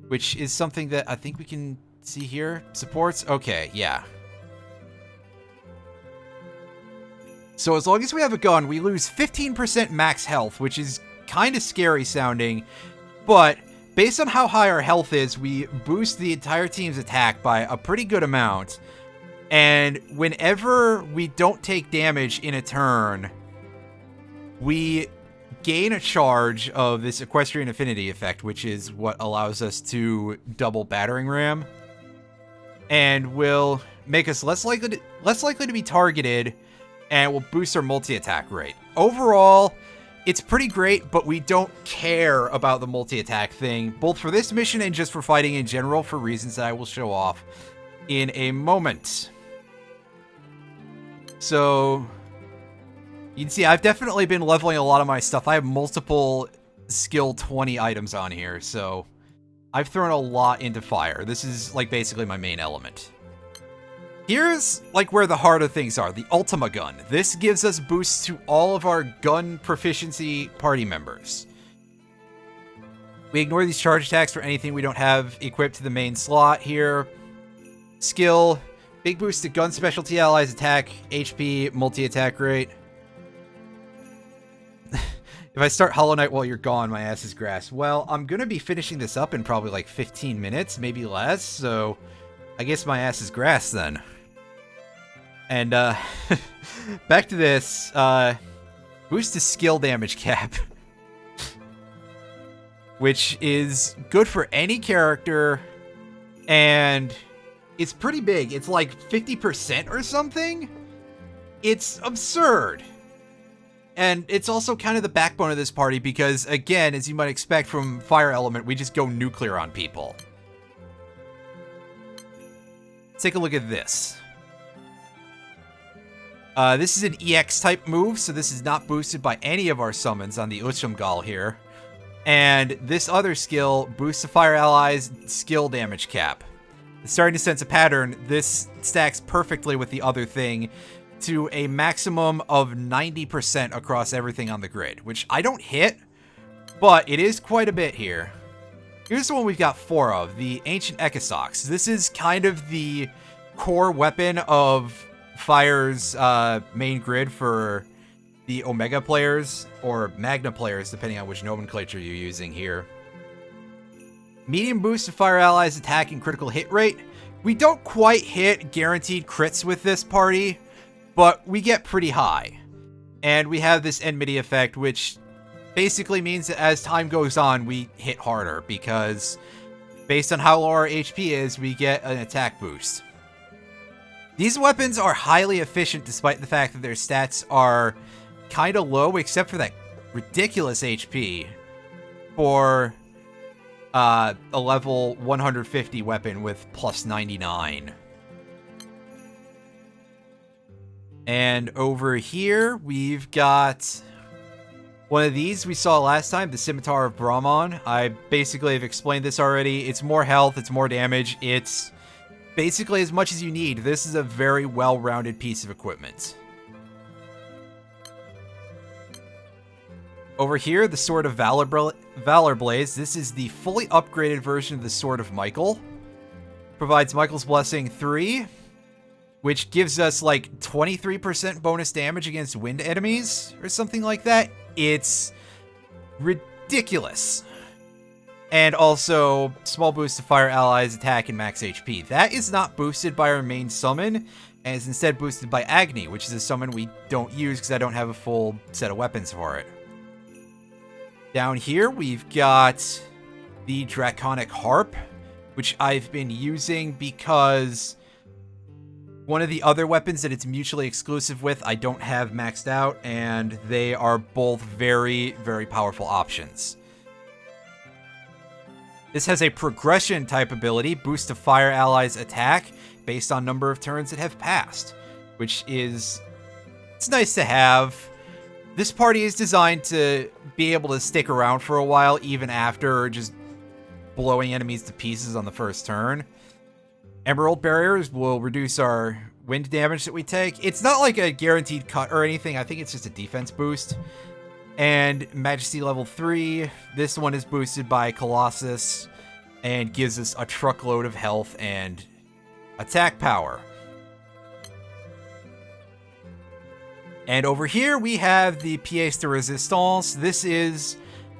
which is something that I think we can see here. Supports? Okay, yeah. So as long as we have a gun, we lose 15% max health, which is kind of scary sounding, but based on how high our health is, we boost the entire team's attack by a pretty good amount, and whenever we don't take damage in a turn, we gain a charge of this Equestrian Affinity effect, which is what allows us to double battering ram, and will make us less likely to be targeted, and will boost our multi-attack rate. Overall, it's pretty great, but we don't care about the multi-attack thing, both for this mission and just for fighting in general, for reasons that I will show off in a moment. So, you can see I've definitely been leveling a lot of my stuff. I have multiple skill 20 items on here, so I've thrown a lot into fire. This is like basically my main element. Here's like where the heart of things are, the Ultima gun. This gives us boosts to all of our gun proficiency party members. We ignore these charge attacks for anything we don't have equipped to the main slot here. Skill, big boost to gun specialty allies attack, HP, multi-attack rate. If I start Hollow Knight while you're gone, my ass is grass. Well, I'm gonna be finishing this up in probably like 15 minutes, maybe less, so I guess my ass is grass then. And, back to this, boost to skill damage cap. Which is good for any character, and it's pretty big. It's like 50% or something? It's absurd. And it's also kind of the backbone of this party because, again, as you might expect from Fire Element, we just go nuclear on people. Let's take a look at this. This is an EX type move, so this is not boosted by any of our summons on the Uchumgal here. And this other skill boosts the fire allies' skill damage cap. It's starting to sense a pattern. This stacks perfectly with the other thing to a maximum of 90% across everything on the grid, which I don't hit, but it is quite a bit here. Here's the one we've got 4 of, the Ancient Echosox. This is kind of the core weapon of Fire's main grid for the Omega players, or Magna players, depending on which nomenclature you're using here. Medium boost to Fire allies' attack and critical hit rate. We don't quite hit guaranteed crits with this party, but we get pretty high. And we have this enmity effect, which basically means that as time goes on, we hit harder, because based on how low our HP is, we get an attack boost. These weapons are highly efficient despite the fact that their stats are kind of low, except for that ridiculous HP for a level 150 weapon with plus 99. And over here, we've got one of these we saw last time, the Scimitar of Brahman. I basically have explained this already. It's more health, it's more damage, it's basically as much as you need. This is a very well-rounded piece of equipment. Over here, the Sword of Valor Blaze. This is the fully upgraded version of the Sword of Michael. Provides Michael's Blessing 3, which gives us like 23% bonus damage against wind enemies, or something like that. It's ridiculous. And also, small boost to fire allies' attack and max HP. That is not boosted by our main summon, and is instead boosted by Agni, which is a summon we don't use because I don't have a full set of weapons for it. Down here, we've got the Draconic Harp, which I've been using because one of the other weapons that it's mutually exclusive with, I don't have maxed out, and they are both very, very powerful options. This has a progression type ability, boost a fire ally's attack based on number of turns that have passed, which is, it's nice to have. This party is designed to be able to stick around for a while, even after just blowing enemies to pieces on the first turn. Emerald barriers will reduce our wind damage that we take. It's not like a guaranteed cut or anything. I think it's just a defense boost. And Majesty level 3. This one is boosted by Colossus and gives us a truckload of health and attack power. And over here we have the pièce de résistance. This is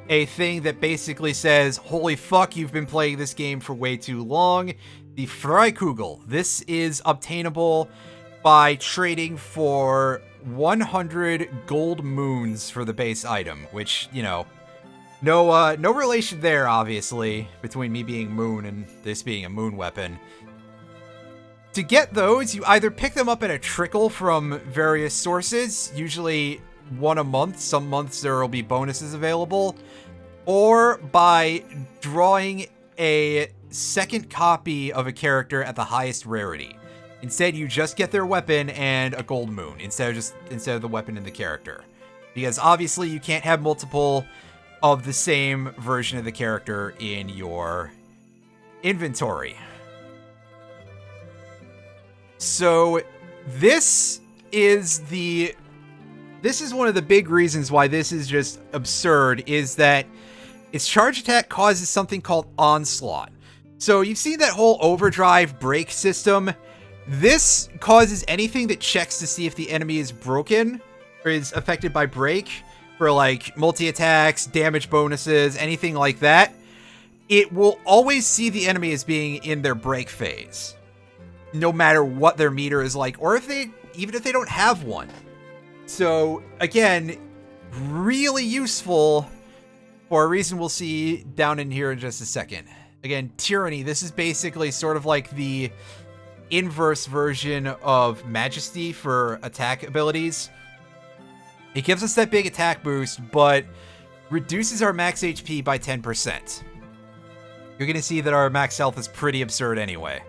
a thing that basically says, holy fuck, you've been playing this game for way too long. The Freikugel. This is obtainable by trading for 100 gold moons for the base item, which, you know, no relation there, obviously, between me being moon and this being a moon weapon. To get those, you either pick them up in a trickle from various sources, usually one a month. Some months there will be bonuses available, or by drawing a second copy of a character at the highest rarity. Instead, you just get their weapon and a gold moon instead of the weapon and the character, because obviously you can't have multiple of the same version of the character in your inventory. So this is one of the big reasons why this is just absurd, is that its charge attack causes something called Onslaught. So you've seen that whole overdrive break system. This causes anything that checks to see if the enemy is broken or is affected by break, for like multi-attacks, damage bonuses, anything like that. It will always see the enemy as being in their break phase, no matter what their meter is like, or even if they don't have one. So again, really useful for a reason we'll see down in here in just a second. Again, Tyranny, this is basically sort of like the inverse version of Majesty for attack abilities. It gives us that big attack boost, but reduces our max HP by 10%. You're going to see that our max health is pretty absurd anyway.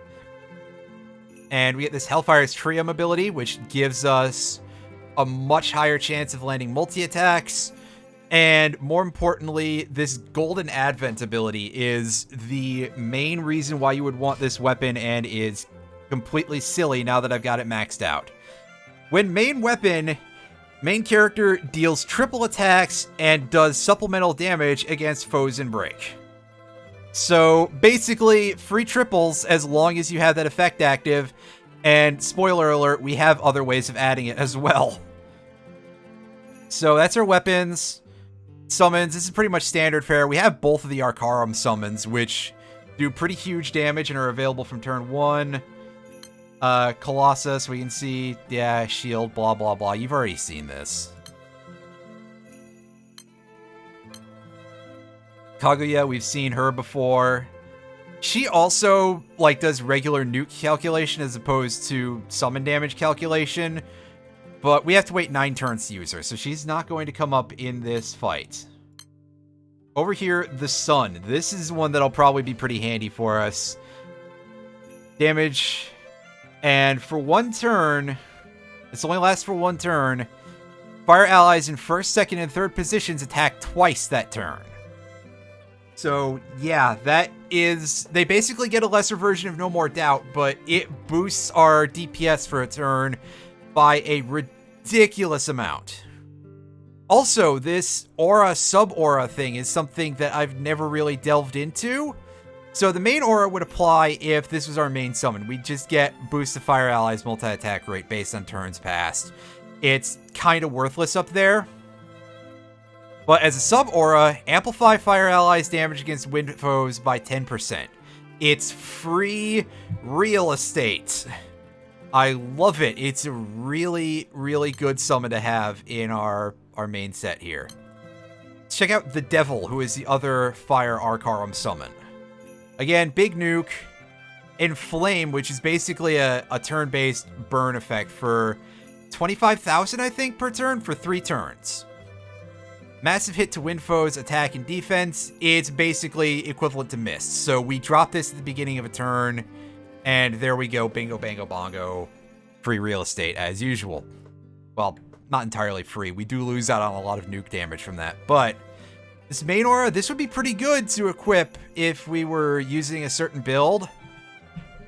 And we get this Hellfire's Triumph ability, which gives us a much higher chance of landing multi-attacks. And more importantly, this Golden Advent ability is the main reason why you would want this weapon, and is completely silly now that I've got it maxed out. When main character deals triple attacks and does supplemental damage against foes in break. So basically, free triples as long as you have that effect active. And spoiler alert, we have other ways of adding it as well. So that's our weapons. Summons, this is pretty much standard fare. We have both of the Arcarum summons, which do pretty huge damage and are available from turn 1. Colossus, we can see, yeah, shield, blah, blah, blah. You've already seen this. Kaguya, we've seen her before. She also, like, does regular nuke calculation as opposed to summon damage calculation, but we have to wait 9 turns to use her, so she's not going to come up in this fight. Over here, the Sun. This is one that'll probably be pretty handy for us. Damage, and for 1 turn, this only lasts for 1 turn, fire allies in 1st, 2nd, and 3rd positions attack twice that turn. So, yeah, that is... They basically get a lesser version of No More Doubt, but it boosts our DPS for a turn by a ridiculous amount. Also, this aura, sub-aura thing is something that I've never really delved into. So the main aura would apply if this was our main summon. We'd just get boost to fire allies multi-attack rate based on turns passed. It's kind of worthless up there. But as a sub-aura, amplify fire allies' damage against wind foes by 10%. It's free real estate. I love it. It's a really, really good summon to have in our main set here. let's check out the Devil, who is the other Fire Arcarum summon. Again, big nuke. Inflame, which is basically a turn-based burn effect for 25,000, I think, per turn for 3 turns. Massive hit to win foes, attack and defense. It's basically equivalent to Mist. So we drop this at the beginning of a turn, and there we go. Bingo, bango, bongo. Free real estate, as usual. Well, not entirely free. We do lose out on a lot of nuke damage from that. But this main aura, this would be pretty good to equip if we were using a certain build.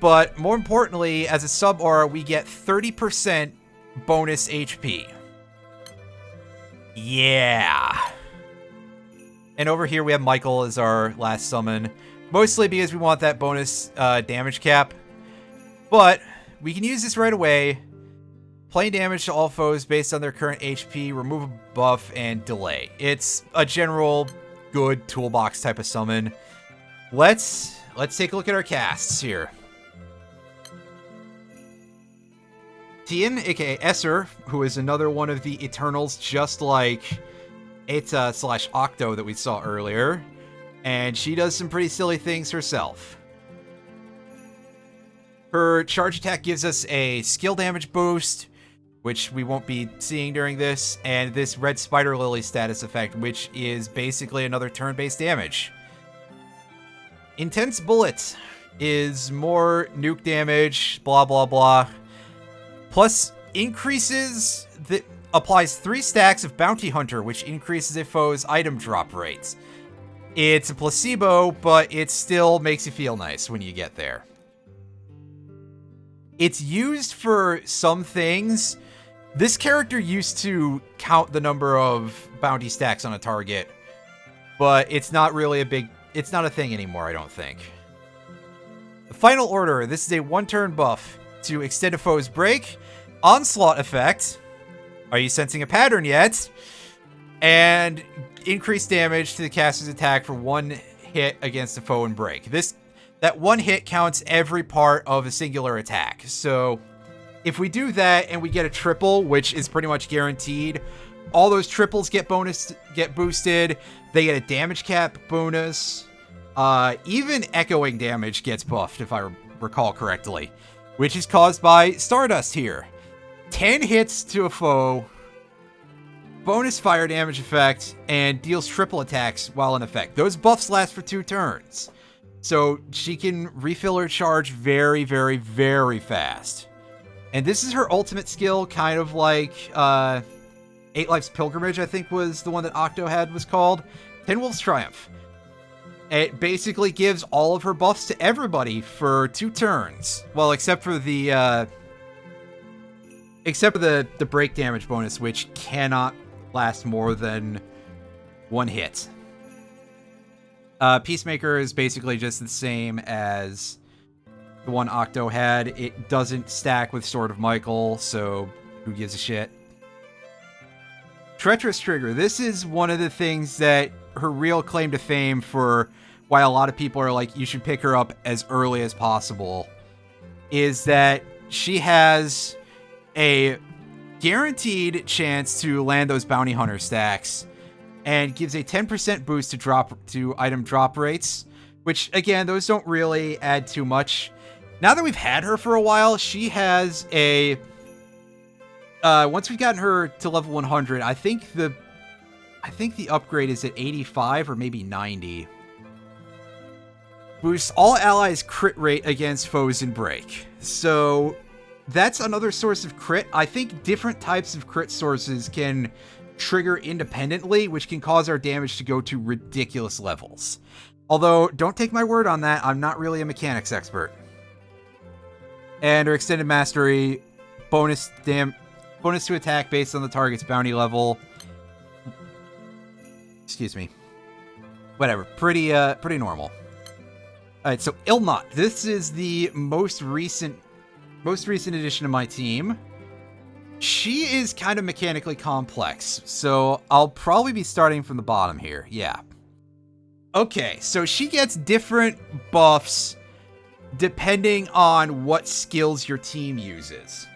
But more importantly, as a sub-aura, we get 30% bonus HP. Yeah. And over here, we have Michael as our last summon. Mostly because we want that bonus damage cap. But we can use this right away. Plain damage to all foes based on their current HP, remove a buff, and delay. It's a general good toolbox type of summon. Let's take a look at our casts here. Tien, aka Esser, who is another one of the Eternals, just like Eta/Octo that we saw earlier. And she does some pretty silly things herself. Her charge attack gives us a skill damage boost, which we won't be seeing during this, and this Red Spider Lily status effect, which is basically another turn-based damage. Intense Bullet is more nuke damage, blah blah blah. Plus, applies 3 stacks of Bounty Hunter, which increases a foe's item drop rates. It's a placebo, but it still makes you feel nice when you get there. It's used for some things. This character used to count the number of bounty stacks on a target, but it's not really it's not a thing anymore, I don't think. The Final Order, this is a 1-turn buff to extend a foe's break, onslaught effect. Are you sensing a pattern yet? And increase damage to the caster's attack for 1 hit against a foe in break. That 1 hit counts every part of a singular attack. So if we do that and we get a triple, which is pretty much guaranteed, all those triples get boosted. They get a damage cap bonus. Even echoing damage gets buffed, if I recall correctly, which is caused by Stardust here. 10 hits to a foe, bonus fire damage effect, and deals triple attacks while in effect. Those buffs last for 2 turns. So she can refill her charge very, very, very fast. And this is her ultimate skill, kind of like 8 Life's Pilgrimage, I think was the one that Octo had was called. Ten Wolves Triumph. It basically gives all of her buffs to everybody for 2 turns. Well, except for the break damage bonus, which cannot last more than 1 hit. Peacemaker is basically just the same as the one Octo had. It doesn't stack with Sword of Michael, so who gives a shit? Treacherous Trigger. This is one of the things that her real claim to fame for why a lot of people are like, you should pick her up as early as possible, is that she has a guaranteed chance to land those bounty hunter stacks and gives a 10% boost to item drop rates, which again, those don't really add too much. Now that we've had her for a while, she has a once we've gotten her to level 100, I think the upgrade is at 85 or maybe 90. Boosts all allies' crit rate against foes in break. So that's another source of crit. I think different types of crit sources can trigger independently, which can cause our damage to go to ridiculous levels. Although, don't take my word on that. I'm not really a mechanics expert. And her extended mastery, bonus to attack based on the target's bounty level. Excuse me. Whatever. Pretty normal. Alright, so Ilnot. This is the most recent addition to my team. She is kind of mechanically complex, so I'll probably be starting from the bottom here. Yeah. Okay, so she gets different buffs depending on what skills your team uses.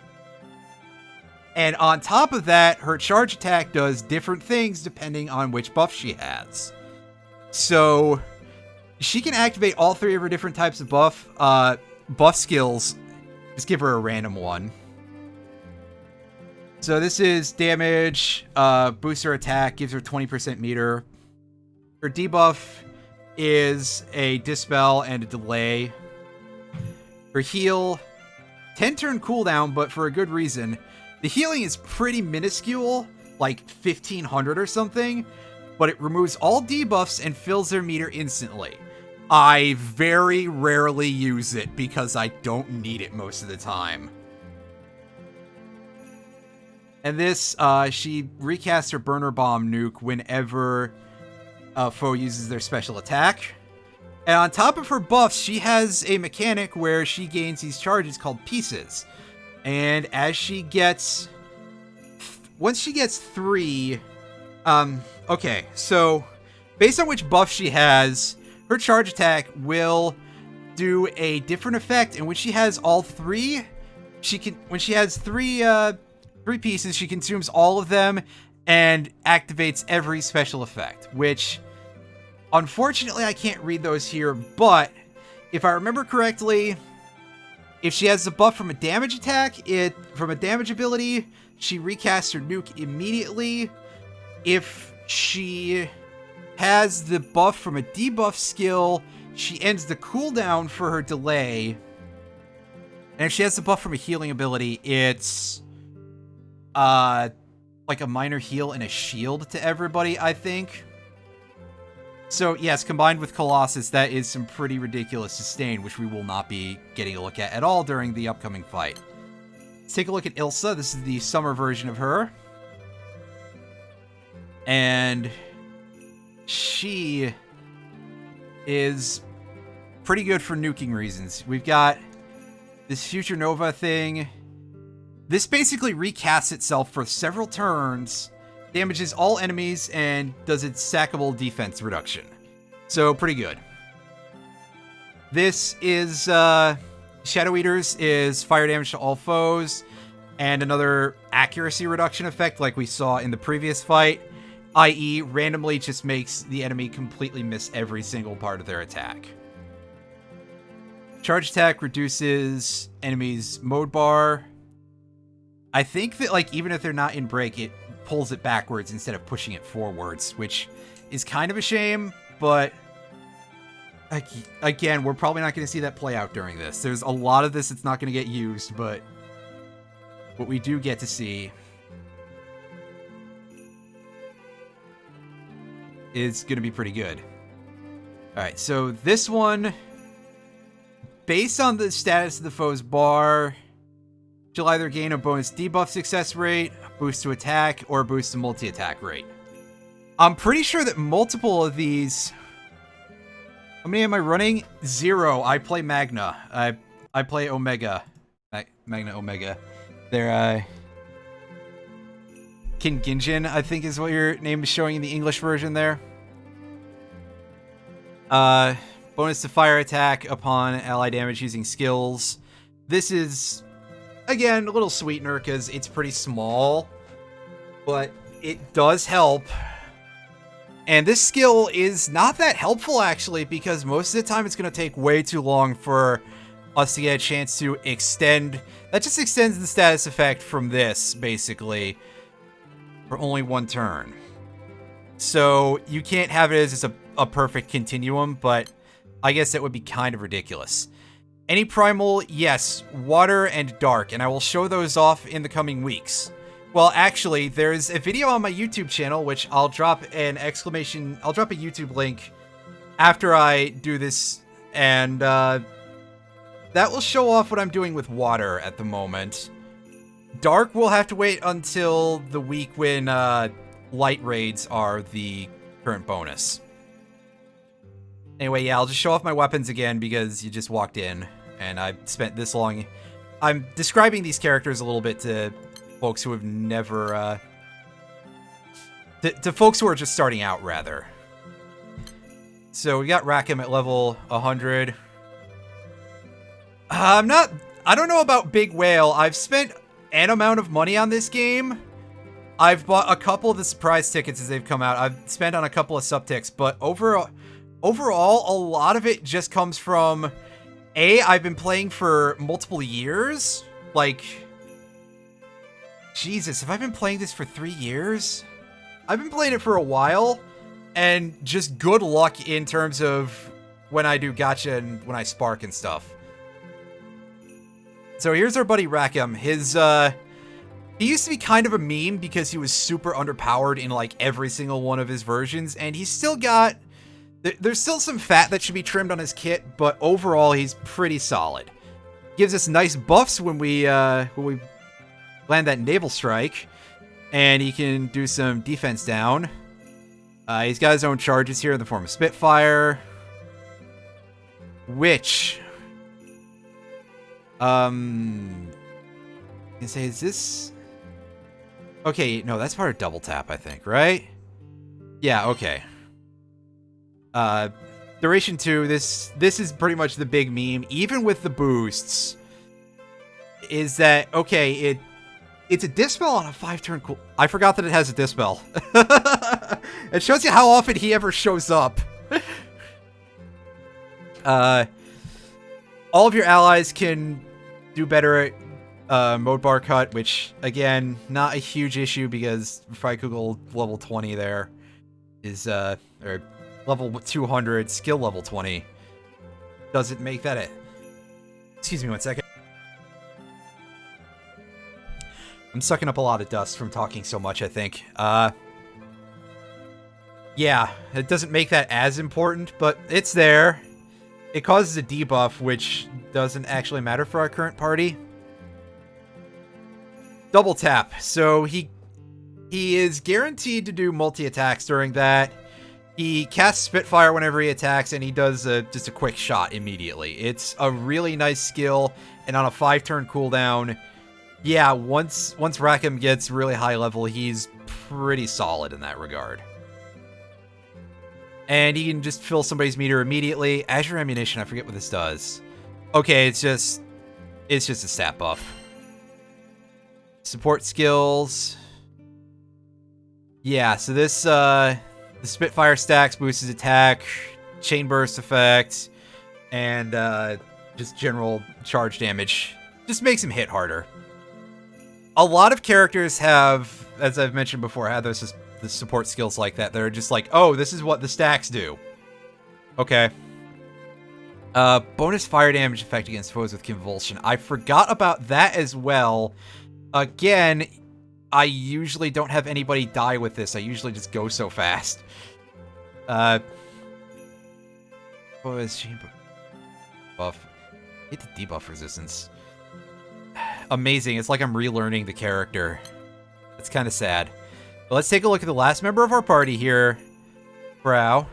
And on top of that, her charge attack does different things depending on which buff she has. So she can activate all 3 of her different types of buff skills. Just give her a random one. So this is damage, boosts her attack, gives her 20% meter. Her debuff is a dispel and a delay. Her heal, 10 turn cooldown, but for a good reason. The healing is pretty minuscule, like 1500 or something, but it removes all debuffs and fills their meter instantly. I very rarely use it because I don't need it most of the time. And this, she recasts her Burner Bomb nuke whenever a foe uses their special attack. And on top of her buffs, she has a mechanic where she gains these charges called pieces. And as she gets... Once she gets 3... okay, so based on which buff she has, her charge attack will do a different effect. And when she has all 3, she can... When she has 3 pieces, she consumes all of them and activates every special effect, which... Unfortunately, I can't read those here, but if I remember correctly, if she has the buff from a damage attack, from a damage ability, she recasts her nuke immediately. If she has the buff from a debuff skill, she ends the cooldown for her delay. And if she has the buff from a healing ability, it's like a minor heal and a shield to everybody, I think. So, yes, combined with Colossus, that is some pretty ridiculous sustain, which we will not be getting a look at all during the upcoming fight. Let's take a look at Ilsa. This is the summer version of her. And she is pretty good for nuking reasons. We've got this Future Nova thing. This basically recasts itself for several turns, damages all enemies, and does its stackable defense reduction. So, pretty good. This is, Shadow Eaters is fire damage to all foes, and another accuracy reduction effect like we saw in the previous fight, i.e. randomly just makes the enemy completely miss every single part of their attack. Charge attack reduces enemies' mode bar. I think that, like, even if they're not in break, it pulls it backwards instead of pushing it forwards, which is kind of a shame, but again, we're probably not going to see that play out during this. There's a lot of this that's not going to get used, but what we do get to see is going to be pretty good. Alright, so this one, based on the status of the foe's bar, she'll either gain a bonus debuff success rate, boost to attack, or boost to multi-attack rate. I'm pretty sure that multiple of these... How many am I running? 0. I play Magna. I play Omega. Magna Omega. They're, Kinginjin, I think is what your name is showing in the English version there. Bonus to fire attack upon ally damage using skills. This is... Again, a little sweetener because it's pretty small, but it does help. And this skill is not that helpful, actually, because most of the time it's going to take way too long for us to get a chance to extend. That just extends the status effect from this, basically, for only 1 turn. So you can't have it as a perfect continuum, but I guess that would be kind of ridiculous. Any primal, yes, water and dark, and I will show those off in the coming weeks. Well, actually, there's a video on my YouTube channel, which I'll drop a YouTube link after I do this, and that will show off what I'm doing with water at the moment. Dark will have to wait until the week when light raids are the current bonus. Anyway, yeah, I'll just show off my weapons again because you just walked in, and I've spent this long. I'm describing these characters a little bit to folks who have never, to folks who are just starting out, rather. So we got Rackham at level 100. I don't know about Big Whale. I've spent an amount of money on this game. I've bought a couple of the surprise tickets as they've come out. I've spent on a couple of subticks, but overall, a lot of it just comes from, I've been playing for multiple years. Like, Jesus, have I been playing this for 3 years? I've been playing it for a while, and just good luck in terms of when I do gacha and when I spark and stuff. So here's our buddy Rackham. He used to be kind of a meme because he was super underpowered in like every single one of his versions, and he's still got, there's still some fat that should be trimmed on his kit, but overall he's pretty solid. Gives us nice buffs when we land that naval strike, and he can do some defense down. He's got his own charges here in the form of Spitfire, which, I can say, is this? Okay, no, that's part of double tap, I think, right? Yeah, okay. Duration 2, this is pretty much the big meme, even with the boosts, is that, okay, it's a dispel on a 5-turn cool. I forgot that it has a dispel. It shows you how often he ever shows up. All of your allies can do better at mode bar cut, which, again, not a huge issue because Freikugel level 20 there is, or level 200, skill level 20. Doesn't make that it. Excuse me 1 second. I'm sucking up a lot of dust from talking so much, I think. Yeah, it doesn't make that as important, but it's there. It causes a debuff, which doesn't actually matter for our current party. Double tap. So he is guaranteed to do multi-attacks during that. He casts Spitfire whenever he attacks, and he does just a quick shot immediately. It's a really nice skill, and on a 5-turn cooldown, yeah, once Rackham gets really high level, he's pretty solid in that regard. And he can just fill somebody's meter immediately. Azure Ammunition, I forget what this does. Okay, it's just a stat buff. Support skills. Yeah, so this, the Spitfire stacks boosts his attack, chain burst effect, and just general charge damage. Just makes him hit harder. A lot of characters have, as I've mentioned before, have the support skills like that. They're just like, oh, this is what the stacks do. Okay. Bonus fire damage effect against foes with convulsion. I forgot about that as well. Again, I usually don't have anybody die with this. I usually just go so fast. What is she? Buff. Hit the debuff resistance. Amazing. It's like I'm relearning the character. It's kind of sad. But let's take a look at the last member of our party here. Frau.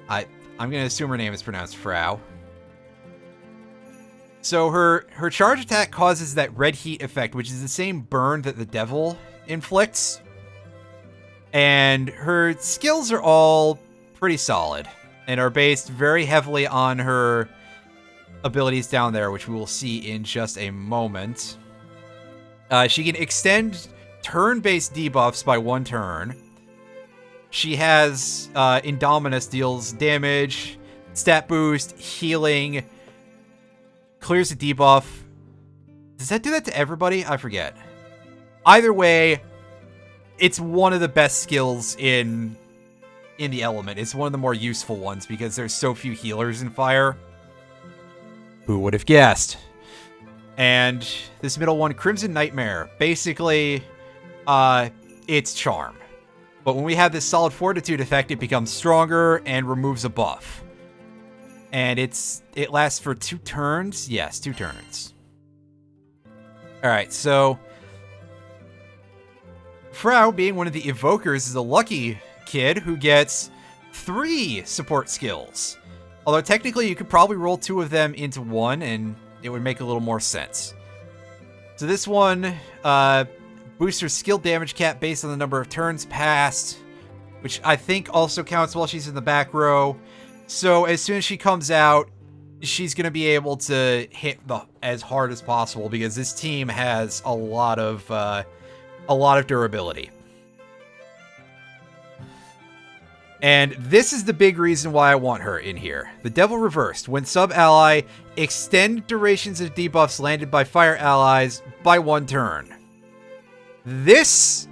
I'm going to assume her name is pronounced Frau. So her charge attack causes that red heat effect, which is the same burn that the devil inflicts. And her skills are all pretty solid and are based very heavily on her abilities down there, which we will see in just a moment. She can extend turn-based debuffs by 1 turn. She has Indominus, deals damage, stat boost, healing, clears a debuff. Does that do that to everybody? I forget. Either way, it's one of the best skills in the element. It's one of the more useful ones because there's so few healers in fire. Who would have guessed? And this middle one, Crimson Nightmare. Basically, it's charm. But when we have this solid fortitude effect, it becomes stronger and removes a buff. And it lasts for 2 turns. Yes, 2 turns. Alright, so Frau, being one of the evokers, is a lucky kid who gets 3 support skills. Although technically you could probably roll 2 of them into 1 and it would make a little more sense. So this one boosts her skill damage cap based on the number of turns passed, which I think also counts while she's in the back row. So as soon as she comes out, she's going to be able to hit as hard as possible because this team has a lot of durability. And this is the big reason why I want her in here. The Devil Reversed. When sub-ally, extend durations of debuffs landed by fire allies by 1 turn. This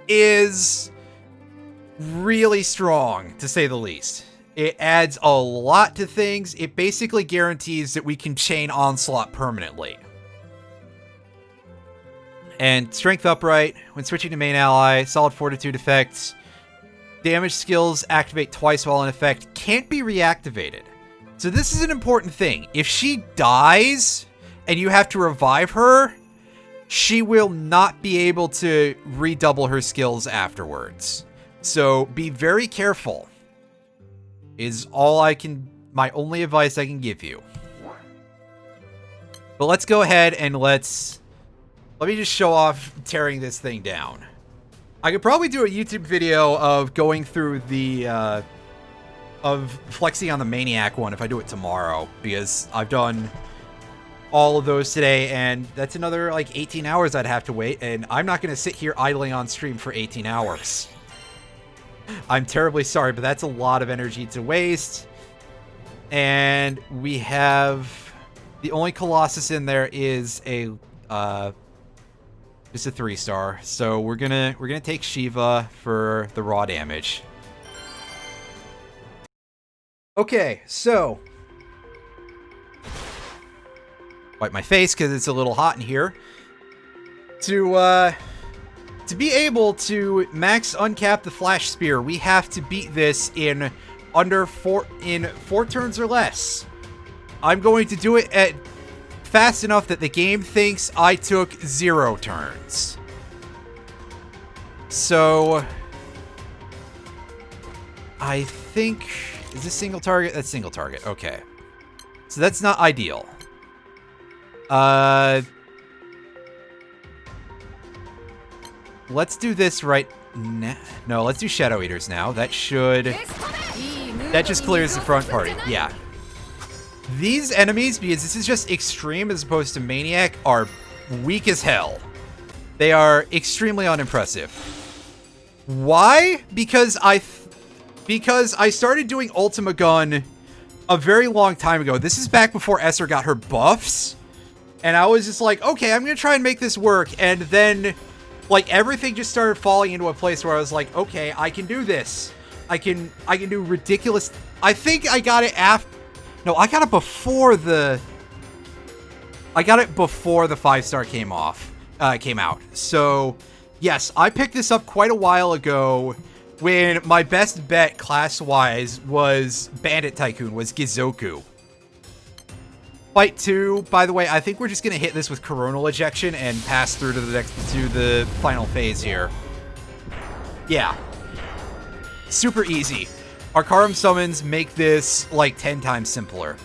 is really strong, to say the least. It adds a lot to things. It basically guarantees that we can chain Onslaught permanently. And Strength Upright, when switching to main ally, Solid Fortitude effects. Damage skills activate twice while in effect, can't be reactivated. So this is an important thing. If she dies and you have to revive her, she will not be able to redouble her skills afterwards. So be very careful. Is my only advice I can give you. But let's go ahead and let me just show off tearing this thing down. I could probably do a YouTube video of going through of flexing on the Maniac one if I do it tomorrow, because I've done all of those today, and that's another like 18 hours I'd have to wait, and I'm not going to sit here idling on stream for 18 hours. I'm terribly sorry, but that's a lot of energy to waste. And we have the only Colossus in there is just a 3-star. So we're gonna take Shiva for the raw damage. Okay, so wipe my face because it's a little hot in here. To be able to max uncap the Flash Spear, we have to beat this in 4 turns or less. I'm going to do it at fast enough that the game thinks I took 0 turns. So I think, is this single target? That's single target. Okay. So that's not ideal. Let's do this right now. No, let's do Shadow Eaters now. That just clears the front party. Yeah. These enemies, because this is just extreme as opposed to Maniac, are weak as hell. They are extremely unimpressive. Why? Because I started doing Ultima Gun a very long time ago. This is back before Esser got her buffs. And I was just like, okay, I'm going to try and make this work. And then, like, everything just started falling into a place where I was like, okay, I can do this. I can do ridiculous. I think I got it after. No, I got it before the 5-star came out. So, yes, I picked this up quite a while ago when my best bet class-wise was Bandit Tycoon, was Gizoku. Fight 2, by the way, I think we're just gonna hit this with Coronal Ejection and pass through to the final phase here. Yeah. Super easy. Arcarum summons make this like 10 times simpler.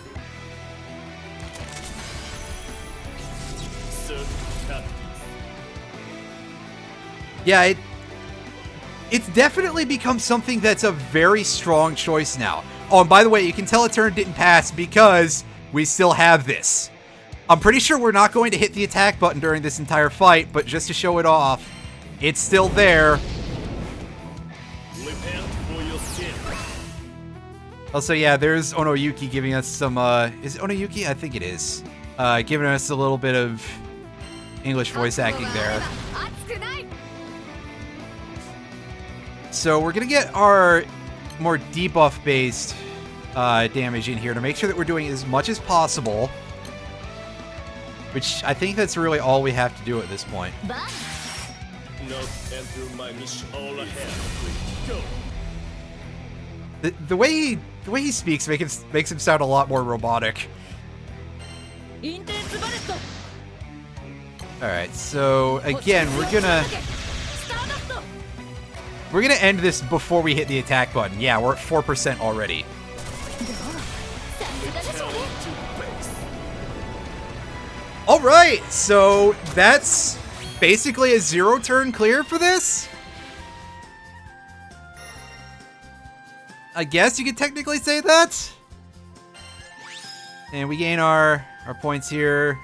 Yeah, it's definitely become something that's a very strong choice now. Oh, and by the way, you can tell a turn didn't pass because we still have this. I'm pretty sure we're not going to hit the attack button during this entire fight, but just to show it off, it's still there. Also, yeah, there's Onoyuki giving us some, is it Onoyuki? I think it is. Giving us a little bit of English voice acting there. So we're gonna get our more debuff-based damage in here to make sure that we're doing as much as possible. Which, I think that's really all we have to do at this point. The way he speaks makes him sound a lot more robotic. Alright, so again, we're gonna end this before we hit the attack button. Yeah, we're at 4% already. Alright, so that's basically a 0-turn clear for this? I guess you could technically say that. And we gain our points here.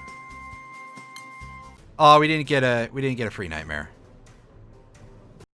Oh, we didn't get a free nightmare.